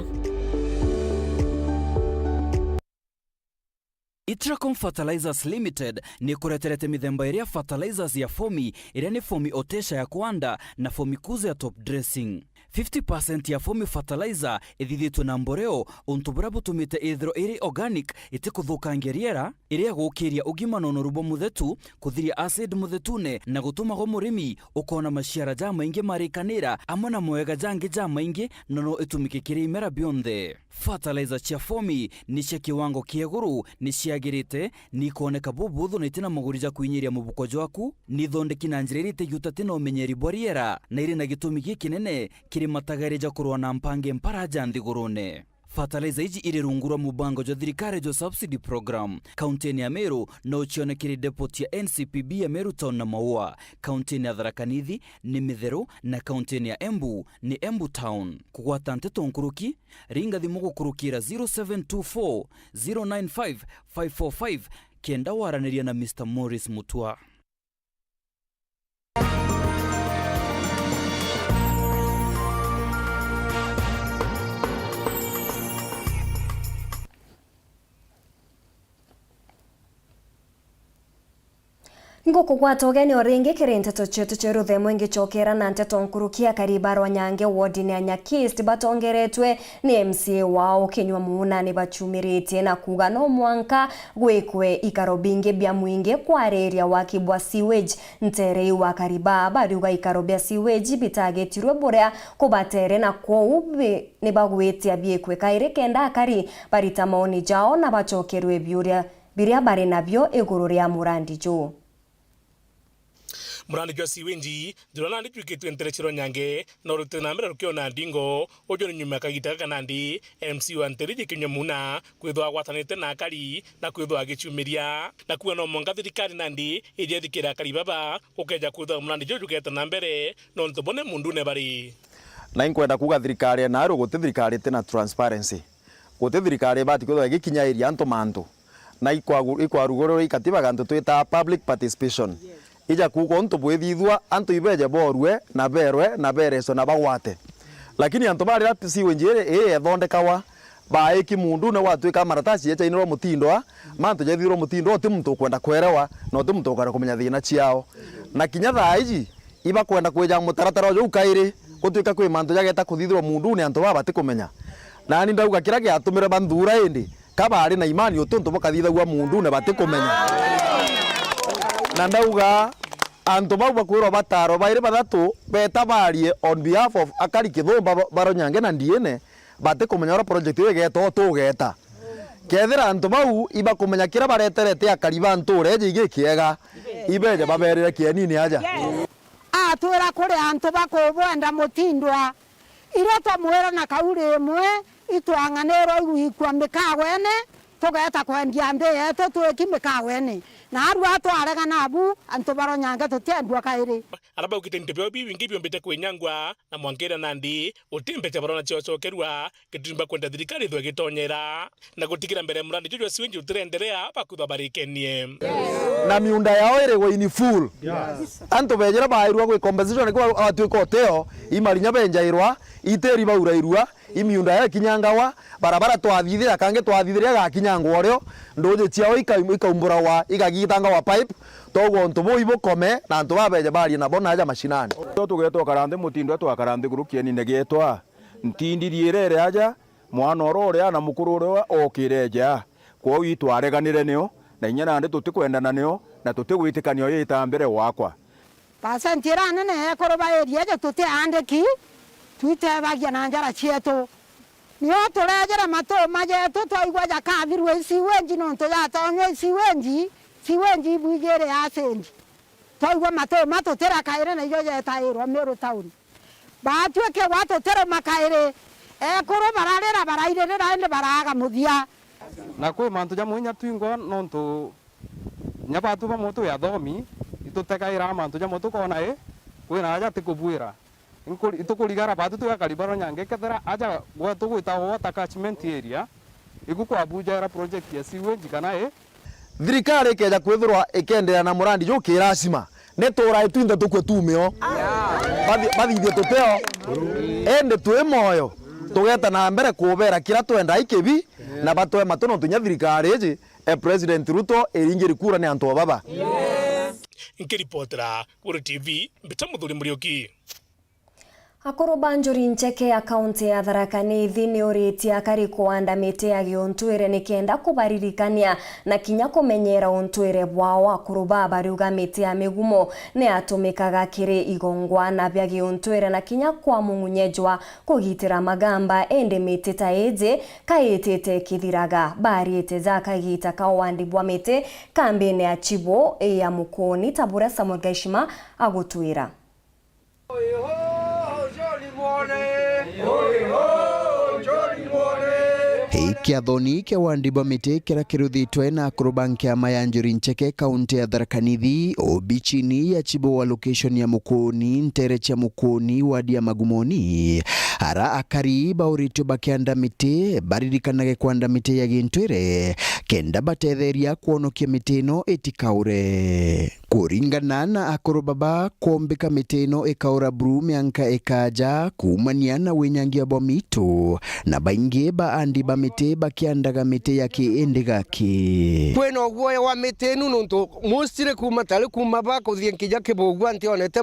Itracom Fertilizers Limited ni kureterete mithemba iria fertilizers ya fomi iria ni fomi otesha ya kuanda na fomi kuze ya top dressing. 50% ya fomi fertilizer ithithitwe na mboreo untu buria butumite ithiro iri organic itikuthukangia riera iria gukiria ugima no rubo muthetu kuthiria acid muthetune na gutuma go murimi ukona maciara ja maingi marikanira amwe na mwega jangi ja maingi no itumike kiri imera bionthe. Fertilizer cia fomi ni cia kiwango kieguru ni ciagirite ni kuoneka bubuthu na itina mugurija kuinyiria mubuko jwaku ni thondeki na njira iri tiguta tina umenyeri boriera na iri na gitumi kinene kiri matagarija kurwa na mpange mparaja nthigurune. Fertilizer iji iri rungurwa mubango jo thirikari jo subsidy program. Kaunti ya Meru no chionekiri depot ya NCPB ya Meru Town na Maua. Kaunti ya Thaa ni Mitheru na kaunti ya Embu ni Embu Town. Kugwata Nteto nkuruki ringa thimu gukurukira 0724 095 545 kenda waraniria na Mr. Morris Mutua. Ngukugwata ugeni oringi kiri Nteto chetu cheru themo ingichokera na Nteto nkurukia karibarwa nyange wodini ya Nyakist batongeretwe ni MCA wao Kinywa muunani bachumiritie na kuga no mwanka gwekwe ikaro bingi bya mwingi kwa reria wa kibwa sewage nterei wa kariba bariuga ikaro bya sewage bitagetirwe burea kubatere na kwa ube ni bagwetia byekwe kaire kenda akari barita maoni jao na bachokerwe biria bari nabyo iguru ria murandi jo. Murandi jwa siwenji ndurana nditwikitwe nterechero nyange no rutena mbere rukio na ndingo ojo ni nyuma kagita kanandi MC wa Nteriji Kinywa muna kwithwa gwatanite na akari na kwithwa agichumiria na kuwa no monga thirikari nandi ijethikira akari baba ukeja kwithwa murandi jo juketa na mbere no ntobone mundu ne bari na inkwenda kuga thirikari na ro guti thirikari tena transparency guti thirikari bati kwithwa gikinya iria anto manto na ikwarugoro ikatiba ganto twita public participation. Ija kuko nto bwethithwa anto ibeje borwe na berwe na bereso na bagwate lakini anto bari si wenjere ethondekawa baiki mundu na watwika marataci ya chainiro mutindwa manto jethiro mutindo ti muntu kwenda kwerewa no ti muntu kwenda kumenya thina ciao na kinya thaa iji iba kwenda kweja mutaratara jo ukaire gutwika kwi manto jageta kuthithirwo mundu ni anto baba ti kumenya na ni ndauga kira giatumire bandura indi kabari na imani utuntu bokathithagwa mundu na bati kumenya na ndauga anto bau bakwirwo bataro baire bathatu betabarie on behalf of akari kithumba baronyange na ndiene bate kumenya ora project iyo geto tugeta kethira anto bau iba kumenya kira bareterete akari banture ige kiega ibeje baberere kienini aja atwira kuri anto bakubwenda mutindwa ireta mwera na kauri imwe itwanganero igwikwa mikagwene tugeta kwendia nthi yetu twikimikawene na aru atwarega nabu antu baronyange tutiendwa kairi araba ukitente byo bingi byombete kwenyangwa na mwangera nandi utimbe barona cyocokerwa kitumba kwenda thirikari thwe gitonyera na gutikira mbere murandi jojo siwenji utirenderea bakutha barikenie na miunda yao ire go in full antu bejera bairwa gwe compensation ko atwiko teo imarinya benjairwa iteri baurairwa imiunda ya kinyangawa barabara twathithira kange twathithiria ga kinyangwa oryo ndoje ciao ikaumbura wa igagitanga wa pipe togo ntubo ibokome na ntu babeje bari na bona aja mashinani to tugetwa karande mutindo twakarande gurukieni negetwa ntindiriere aja mwana orore na mukuru ore okireja kwa uitwareganire nio na inya nande tutikwendana nio na tutigwitikanio yita mbere wakwa pasentira nene ekoroba eria je tuti andeki twitebagia na njara cietu nio turejera mato majetu twaigwa jakathirwe isiwenji nonto yatonywa isiwenji bwigere asenji twaigwa mato matutira kaire na ijo jetairwo Meru town batweke watutira makaire ekoro bararera barairera ende baraga muthia na kwe mantu ja munya twingo nonto nyabatu ba moto ya thomi itutekaira mantu ja moto kona kwe na aja tikubwira itukurigara batu tugakaribaro nyange kethera aja gwetu gwita water catchment area igukwa Abuja project ya siwenji kana thirikari keja kwithirwa ikendeana na murandi jo kirasima netora itwinde tukwe tumio bathithie tuteo ende twe moyo tugeta na mbere kubera kira twenda ikibi na batwe matono tunya thirikari iji president Ruto iringiri kura ni antu baba nkiripotera Weru TV mbita muthuri murioki Akoro banjuri ncheke ya kaunti ya Tharaka Nithi ni uritia akari kuanda mite ya giontwire ni kenda kubaririkania na kinya kumenyera ontwire bwao akoro bariuga mite ya migumo ni atumikaga kiri igongwa na bya giontwire na kinya kwa mungunyejwa kugitira magamba ende mite ta eje kaitete kithiraga bariete za kagita kawandi bwa mite kambene ya chibo ya mukoni tabura Samuel Gaishima agutwira Kiathoni kia wandibwa mite kira kiruthitwe na akurubanki ya mayanjuri ncheke kaunti ya Tharaka Nithi obichini ya chibo wa location ya Mukoni ntere cha Mukoni wadi ya Magumoni ara akari baurito bakianda mite baririkanage kwanda mite ya gintwire kenda batetheria kuonokia mite ino itikaure kuringana na akoro baba kombeka mite ino ikaura bru mianka ekaja kumania na wenyangia bomito na baingi baandi ba mite bakiandaga mite yake endigaki kweno guoya wa mite inu nonto mostire kumatale kumaba kuthienkija kibogwa ntionete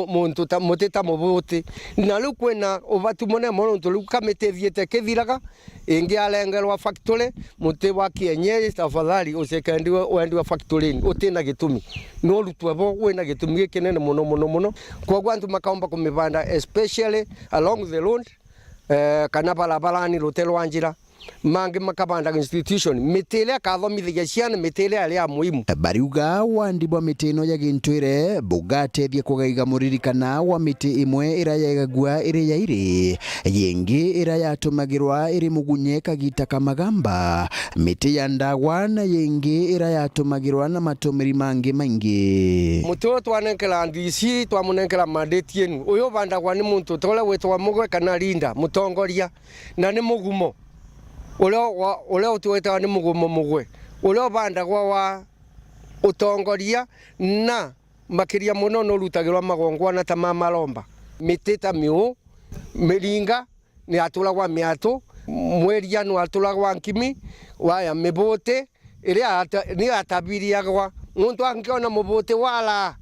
muntu ta muteta mubuti na lu kwena obatu mone mono nto lu kamete viete kithiraga ingi alengelwa factory muti wa kienye tafadhali usekendiwe wendiwa factory utina gitumi no lutwebo wena gitumi kinene muno kwa gwantu makaomba kumibanda especially along the road kana balabalani rutelo anjira mangi makabanda institution mitele kathomithia ciana mitele ali ya muhimu bariuga wandibwa mite ino ya gintwire bugatethia kugaiga muririkana wa mite imwe ira yagagua iri yairi yengi ira yatumagirwa iri mugunye kagita kamagamba mite ya ndagwa na yengi ira yatumagirwa na matumiri mangi maingi muto twanenkela ndisi twamunenkela mandate yenu uyo bandagwa ni muntu tole wetwa mugwe kana linda mutongoria na ni mugumo Ule utuweta ni mugumo mugwe ule bandagwa wa utongoria na makiria muno no rutagirwa magongwa na tamama lomba miteta miu miringa ni atulagwa miatu mweria no atulagwa nkimi waya mibote ile ni atabiriagwa muntu angiona mubote wala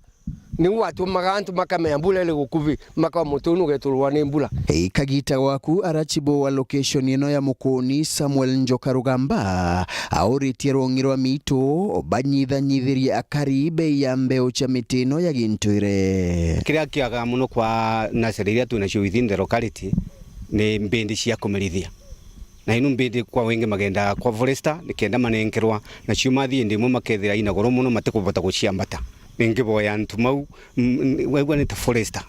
ni watu magantu makameyambula ile gukuvi makamutunu getulwa nembula kagita waku arachibo wa location ino ya Mukoni Samuel Njoka Rugamba auritie rongirwa mito banyithanyithirie akari bei ya mbeo cha mitino ya gintwire kiria kiaga muno kwa naseriria tunacio within the locality ni mbindi cia kumerithia na inu mbindi kwa wengi magenda kwa forester nikenda manenkerwa na ciumathi ndimo makethira ina goro muno matikubota guciambata ningiboya ntumau wegwa ni ta forester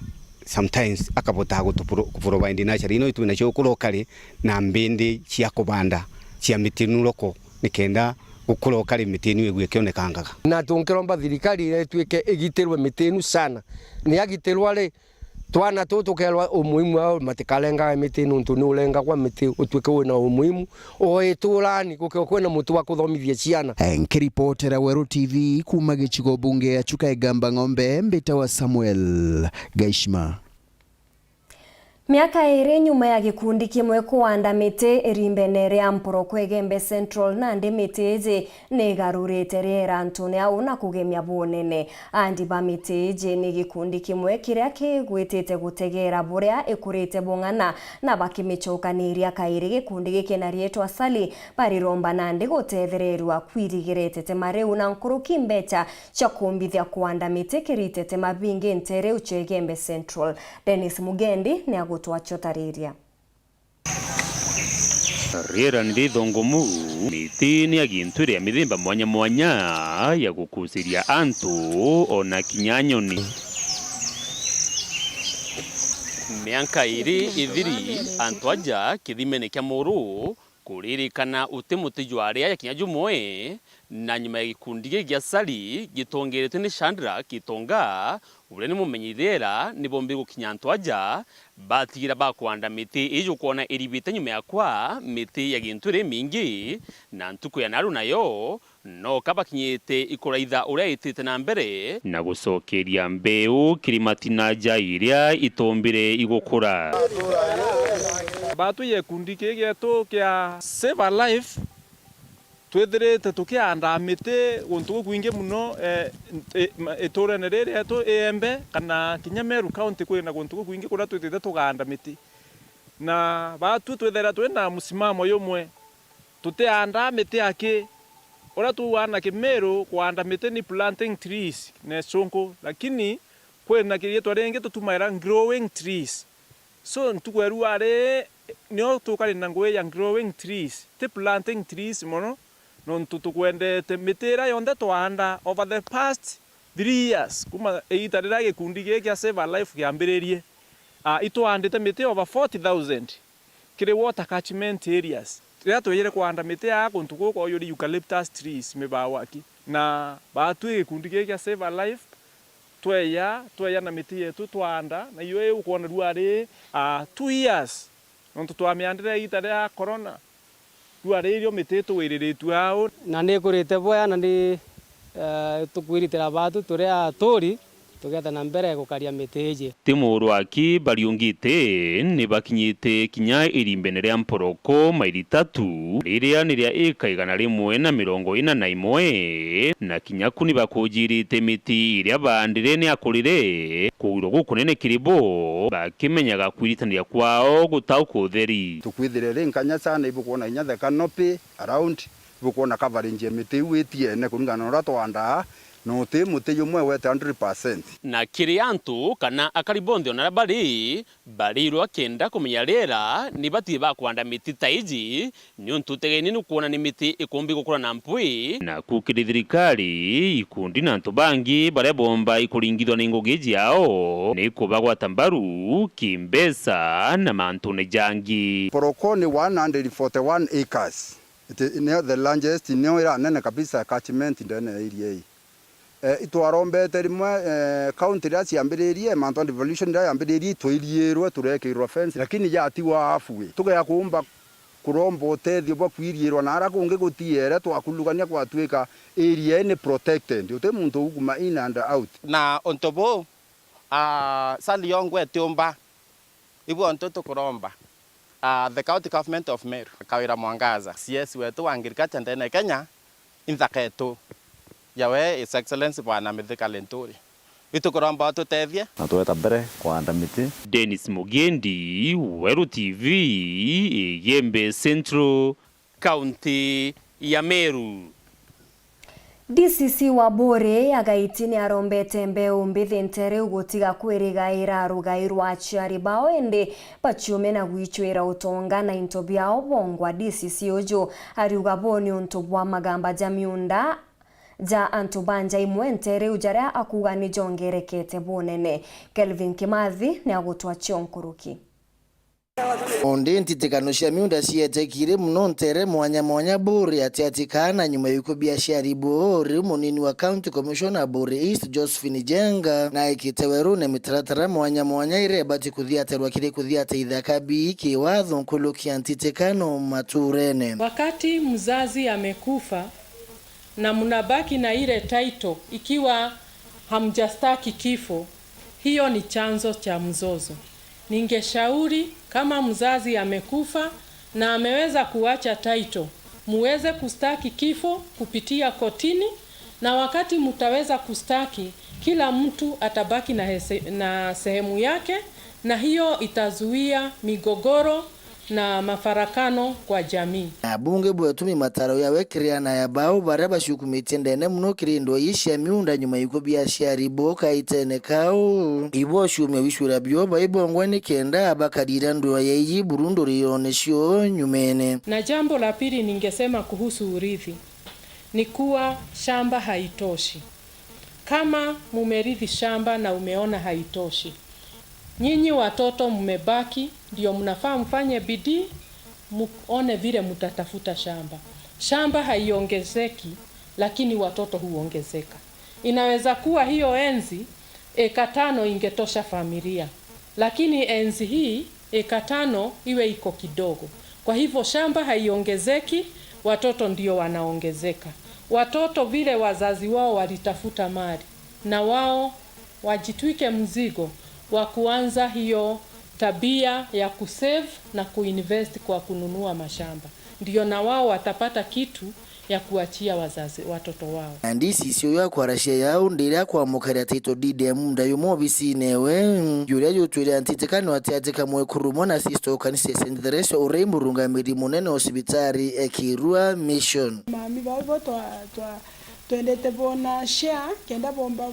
sometimes akabota gutuprovide natural ino itu nacio kurokari na mbindi cia kubanda cia mitinu loko nikenda gukura ukari mitinu egwe kionekangaga na tungiromba thirikari ile tuike igitirwe mitinu sana ni agitirwa ri twana tukelwa umuhimu wao matikalenga mitinu ntu ni ulenga kwa miti utuike wina umuhimu oiturani kukikwena mutu wa kuthomithia ciana. Nkiripotera Weru TV kuma gicigo bunge ya Chuka Igamba Ng'ombe mbita wa Samuel Gaishma. Miaka iri nyuma ya gikundi kimwe kuanda miti irimbene ria Mporoko Egembe Central nandi miti iji ni garurite riera ntune au na kugemia bunene. Andi ba miti iji ni gikundi kimwe kiria kigwitite gutegera buria ikurite bung'ana na bakimichokaniria kairi gikundi gikena rietwa Sali bariromba nandi gutethirerwa kwirigirite tema riu na nkuruki mbecha cha kumbithia kuanda miti kiritete mabingi ntere uche Egembe Central. Dennis Mugendi ni tuachotariria riera ndithongomu miti ni agintwire mithimba mwanya mwanya ya gukusiria antu ona kinyanyoni mianka iri ithiri antu aja kithimene kia Muru kuririkana utimuti jwaria ya kinyaju moe na nyuma ya gikundi gia Sali gitongerete ni Chandra Kitonga ule ni mumenyithera ni bombi gukinya antu aja batigira bakwanda miti ijo kuona iribite nyuma ya kwa miti ya gintwire mingi na ntuku ya naru nayo no kabakinyite ikuraitha uria itite na mbere na gucokeria mbeu kirimatina jairia itombire igukura batu ye kundi getu kia Save a Life twethirite tukianda miti guntu gwingi muno iturene riri etu Embe kana kinya Meru county kwina guntu gwingi kuria twithite tuganda miti na batu twethera twina musimamo yomwe tutianda miti aki ora tuwana Kimeru kuanda miti ni planting trees ne sonko lakini kwina kirietwa ringi tutumaira growing trees so ntukweru are nio tukari na ngwe ya growing trees te planting trees mono no tutukwendete mitira yonde twanda over the past 3 years kuma eitarira gikundi giki Save a Life giambiririe itwandite miti over 40,000 kire water catchment areas ria twire kwanda miti ya kuntuko ko yuri eucalyptus trees mebawaki na batu gikundi giki Save a Life tweya na miti yetu twanda na iwe ukona ruari 2 years nontu twamiandire itare ya corona ruaririo miti twiriritu ao na ni kurite boya na ni tukwiritira batu turia turi tugeta na mbere gukaria miti iji Timuru aki bariungite ni bakinyite kinya irimbene ria Mporoko maili 3 riria ni ria eka 141 na kinya kuni bakujirite miti iria bandire ni akurire kuiro gukunene kiribo bakimenyaga kwiritanira kwao gutauka utheri tukwithire rinkanya sana ibukuona inya the canopy around ibukuona coverage miti witiene kuringana na twanda no te muti yumwe wete 100% na kiri antu kana akaribondi onara bari kenda kumenya rera ni bati bakwanda miti taiji nyuntu tegeni ni kuona ni miti ikumbi gukura na mpui na kukiri thirikari ikundi na antu bangi bare bomba ikuringithwa ni ngugi yao ni kubagwa tambaru kimbesa na mantu ne jangi Mporoko ni 141 acres it is the largest in nene kabisa catchment ndene area hii itwarombete rimwe county ria ciambiririe manto devolution ria yambiririe twirierwe turekirwa fence lakini yatiwa afwe tugea kumba kuromba utethio bwa kwirierwa na ara kungi gutiere twakulugania gwatuika area ni protected ute muntu uguma in and out na ontobo Sali yongwe tiomba ibu Nteto kuromba the county government of Meru kawira mwangaza CS wetu wa agriculture ndene Kenya Nteto yawe His Excellency Bwana Mithika Lenturi itukuromba tutethie na tuweta mbere kwanda miti. Dennis Mugendi, Weru TV, Egembe Central, County ya Meru. DCC wa Bore agaitini arombete mbeu mbithi ntere ugutiga kwirigaira rugairwa aciari bao ende pachume na gwichwira utonga na into biao bongwa DCC ojo ariuga boni untu bwa magamba jamiunda ja antubanja Imwe ntere ujaria akuga ni jongerekete bonene. Kelvin Kimathi ni agutwa chionkuruki. Onde ntitikano cia miunda cietekire muno Ntere mwanya buri atiatikana nyuma yuko biashara buri munini wa County Commissioner Buri East Josephine Jenga na ikiteweru na mitaratara mwanya ire bati kuthiaterwa kire kuthiate ithakabi kiwatho nkulukia ntitikano maturene. Wakati mzazi amekufa na mnabaki na ile title ikiwa hamjastaki kifo, hiyo ni chanzo cha mzozo. Ningeshauri kama mzazi amekufa na ameweza kuacha title, muweze kustaki kifo kupitia kotini, na wakati mtaweza kustaki, kila mtu atabaki na sehemu yake, na hiyo itazuia migogoro na mafarakano kwa jamii. Abunge bwetumi mataro yawe kriana ya bao baraba shukumiti ndene muno kirindo yisha miunda nyuma yuko biashara boka itene kao ibo shume wishura byoba ibongwani kenda abakadira ndo yeyi Burundi rionesho nyumene. Na jambo la pili ningesema kuhusu urithi ni kuwa shamba haitoshi. Kama mumerithi shamba na umeona haitoshi, nyinyi watoto mmebaki, ndio mnafaa mfanye bidii muone vile mtatafuta shamba. Shamba haiongezeki, lakini watoto huongezeka. Inaweza kuwa hiyo enzi eka 5 ingetosha familia, lakini enzi hii eka 5 iwe iko kidogo. Kwa hivyo shamba haiongezeki, watoto ndio wanaongezeka. Watoto vile wazazi wao walitafuta mali, na wao wajitwike mzigo wa kuanza hiyo tabia ya kusave na kuinvest kwa kununua mashamba. Ndio na wao watapata kitu ya kuachia watoto wao. Andisi sio ya kwa rashia yao ndira kwa mukari atito DDM ndayo mobisi newe yuri yutwire antitikano atiatika mwe kurumona sisto kanise sendereso urembu rungamiri munene hospitali ekirua mission. Mami babo twendete bona share kenda bomba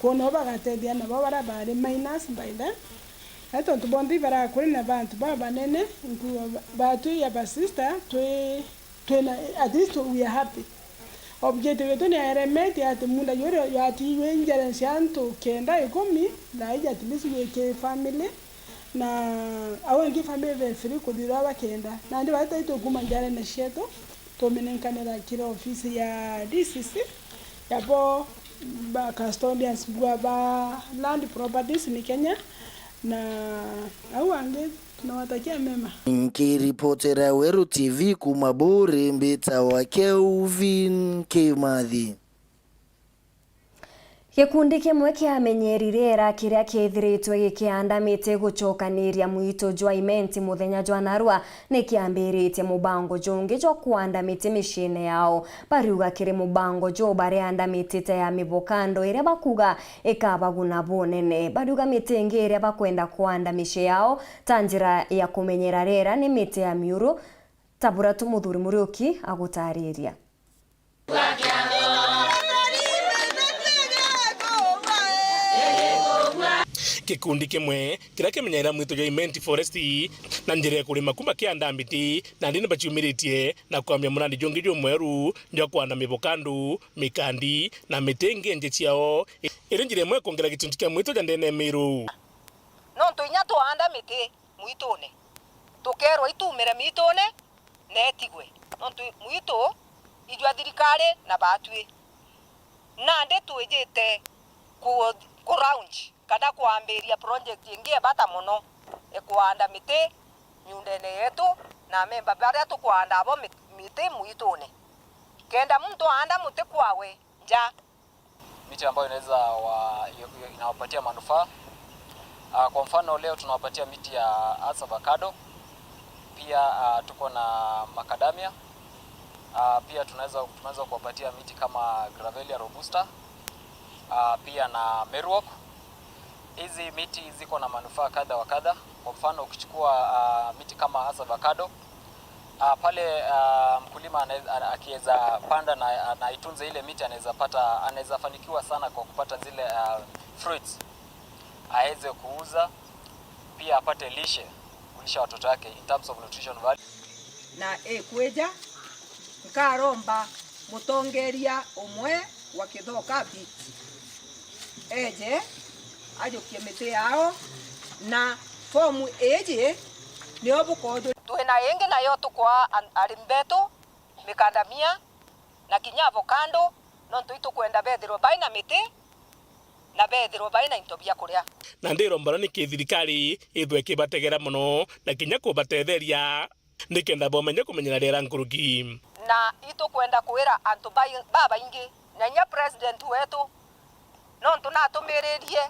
kuona bagatedia na babara bari minus by that. Hato tubondi bara kuri na bantu baba nene batu ya basista at least we are happy. Objective yetu ni remedy ati munda yoro yati wenjere shanto kenda ikomi na ija at least we family na awengi family ve free kudira wa kenda na ndi wata ito kumanjare na sheto to menenkanera kila ofisi ya DCC yapo ba custodians ba land properties ni Kenya na awange tunawatakia mema. Nikiripotera Weru TV kumaburi mbita wa Kelvin Kimathi. Gikundi kimwe kiamenyerirera kiria kiithiritwe gikiandamite gucokaniria mwito jwa imenti muthenya jwa narua ni kiambiritie mubango jongi jwa kuandamite mishine yao bariuga kiri mubango jo bare andamitite ya mivokando iria bakuga ikabaguna bonene bariuga mitingi iria bakwenda kuandamishe yao tanjira ya kumenyera rera ni miti ya miuru tabura tumuthuri muriuki agutariria. Kikundi kimwe kira kimenyera mwito jwa imenti foresti na njira kurima kuma kiandamiti na ndini bachiumiritie na kwamya murandi jongi jwa mweru ndio kwanda mibokandu mikandi na mitenge nje ciao iri njira imwe kongera gituntu kia mwito jandene miru no tuinya tuanda miti mwitone tukerwa itumire mitone netigwe no mwito ijwa thirikari na batwi na nde tuijite ku round kada kuambiria project ingie bata muno ekuanda miti nyundene yetu na memba baria tukwanda abo miti muitone kenda mtu anda muti kwawe nja miti ambayo inawapatia manufaa. Kwa mfano leo tunawapatia miti ya avocado, pia tuko na macadamia, pia tunaweza kuwapatia miti kama Gravelia robusta, pia na meruok. Hizi miti ziko na manufaa kadha wa kadha. Kwa mfano ukichukua miti kama avocado, pale mkulima akiweza panda na itunze ile miti anaweza fanikiwa sana kwa kupata zile fruits, aweze kuuza, pia apate kulisha watoto wake in terms of nutrition value. Na kweja nkaromba mutongeria umwe wa kithoka bi eje ajokie miti yao na fomu eje nio bukodo tuena yengi nayo tukwa alimbeto mikandamia na kinya avocado nontu itukwenda bethiro baina miti na bethiro baina intobia kuria na ndiro mbara ni kithirikari ithwe kibategera muno na kinya kubatetheria nikenda bomenye kumenyera rera nkuruki na itukwenda kwira antu baba ingi na nya president wetu nontu natumirerie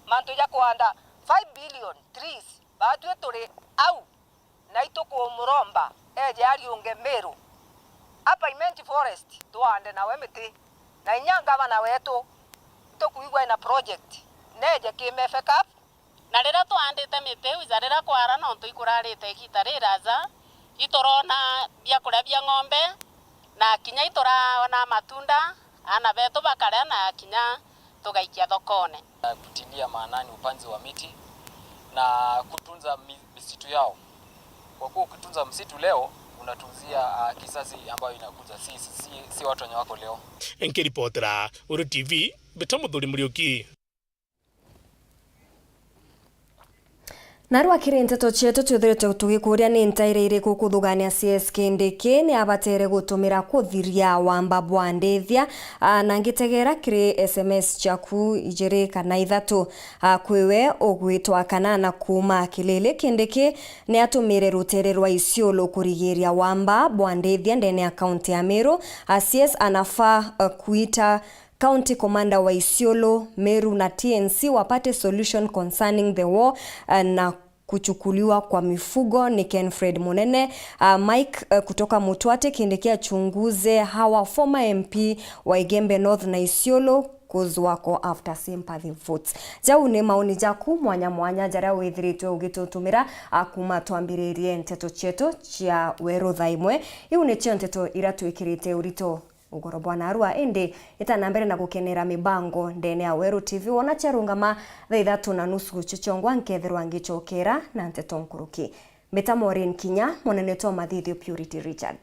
mantu ya kuanda 5 billion trees batwe turi au na itukumuromba eje ariunge Meru apa imenti forest tuande nawe miti na inyanga na wetu tukuigwa na project neje kimefeka na rira tuandite miti wizarira kwara no tuikurarite gitariraza itorona bya kuria bya ng'ombe na kinya itorona matunda ana beto bakara na kinya tugaikia thokone kutilia maanani upanzi wa miti na kutunza misitu yao. Kwa kuwa ukitunza msitu leo unatunzia kizazi ambayo inakuja, si watu wenye wako leo. Nkiripotera URETERI TV Betamuthuri Muriuki. Narwa kiri Nteto chetu twithirite tugikuria ni ntaire iriku kuthugania CSK ndiki ni abatere gutumira kuthiria wamba bwandithia na ngitegera kiri SMS chaku ijiri kana ithatu kwiwe ugwitwa kanana kuma kilele kindiki ni atumire rutere rwa Isiolo kurigiria wamba bwandithia ndene akaunti ya Meru. CS anafaa kuita County Commander wa Isiolo, Meru na TNC wapate solution concerning the war na kuchukuliwa kwa mifugo. Ni Kenfred Munene. Mike kutoka Mutwate kindikia chunguze hawa former MP wa Igembe North na Isiolo kuzwako after sympathy votes. Jau ni maoni jaku mwanya jara withiritwe ugitutumira akuma twambiririe Nteto chetu chia Weru Thaa Imwe. Iu ni cio Nteto iratwikirite urito ugoro bwana arua indi itana mbere na gukenera mibango ndene ya Weru TV wona cherungama thaa 3:30 chichongwa nkethirwa ngichokera na Nteto nkuruki. Meta MAUREEN KINYA, Nteto Purity Richard.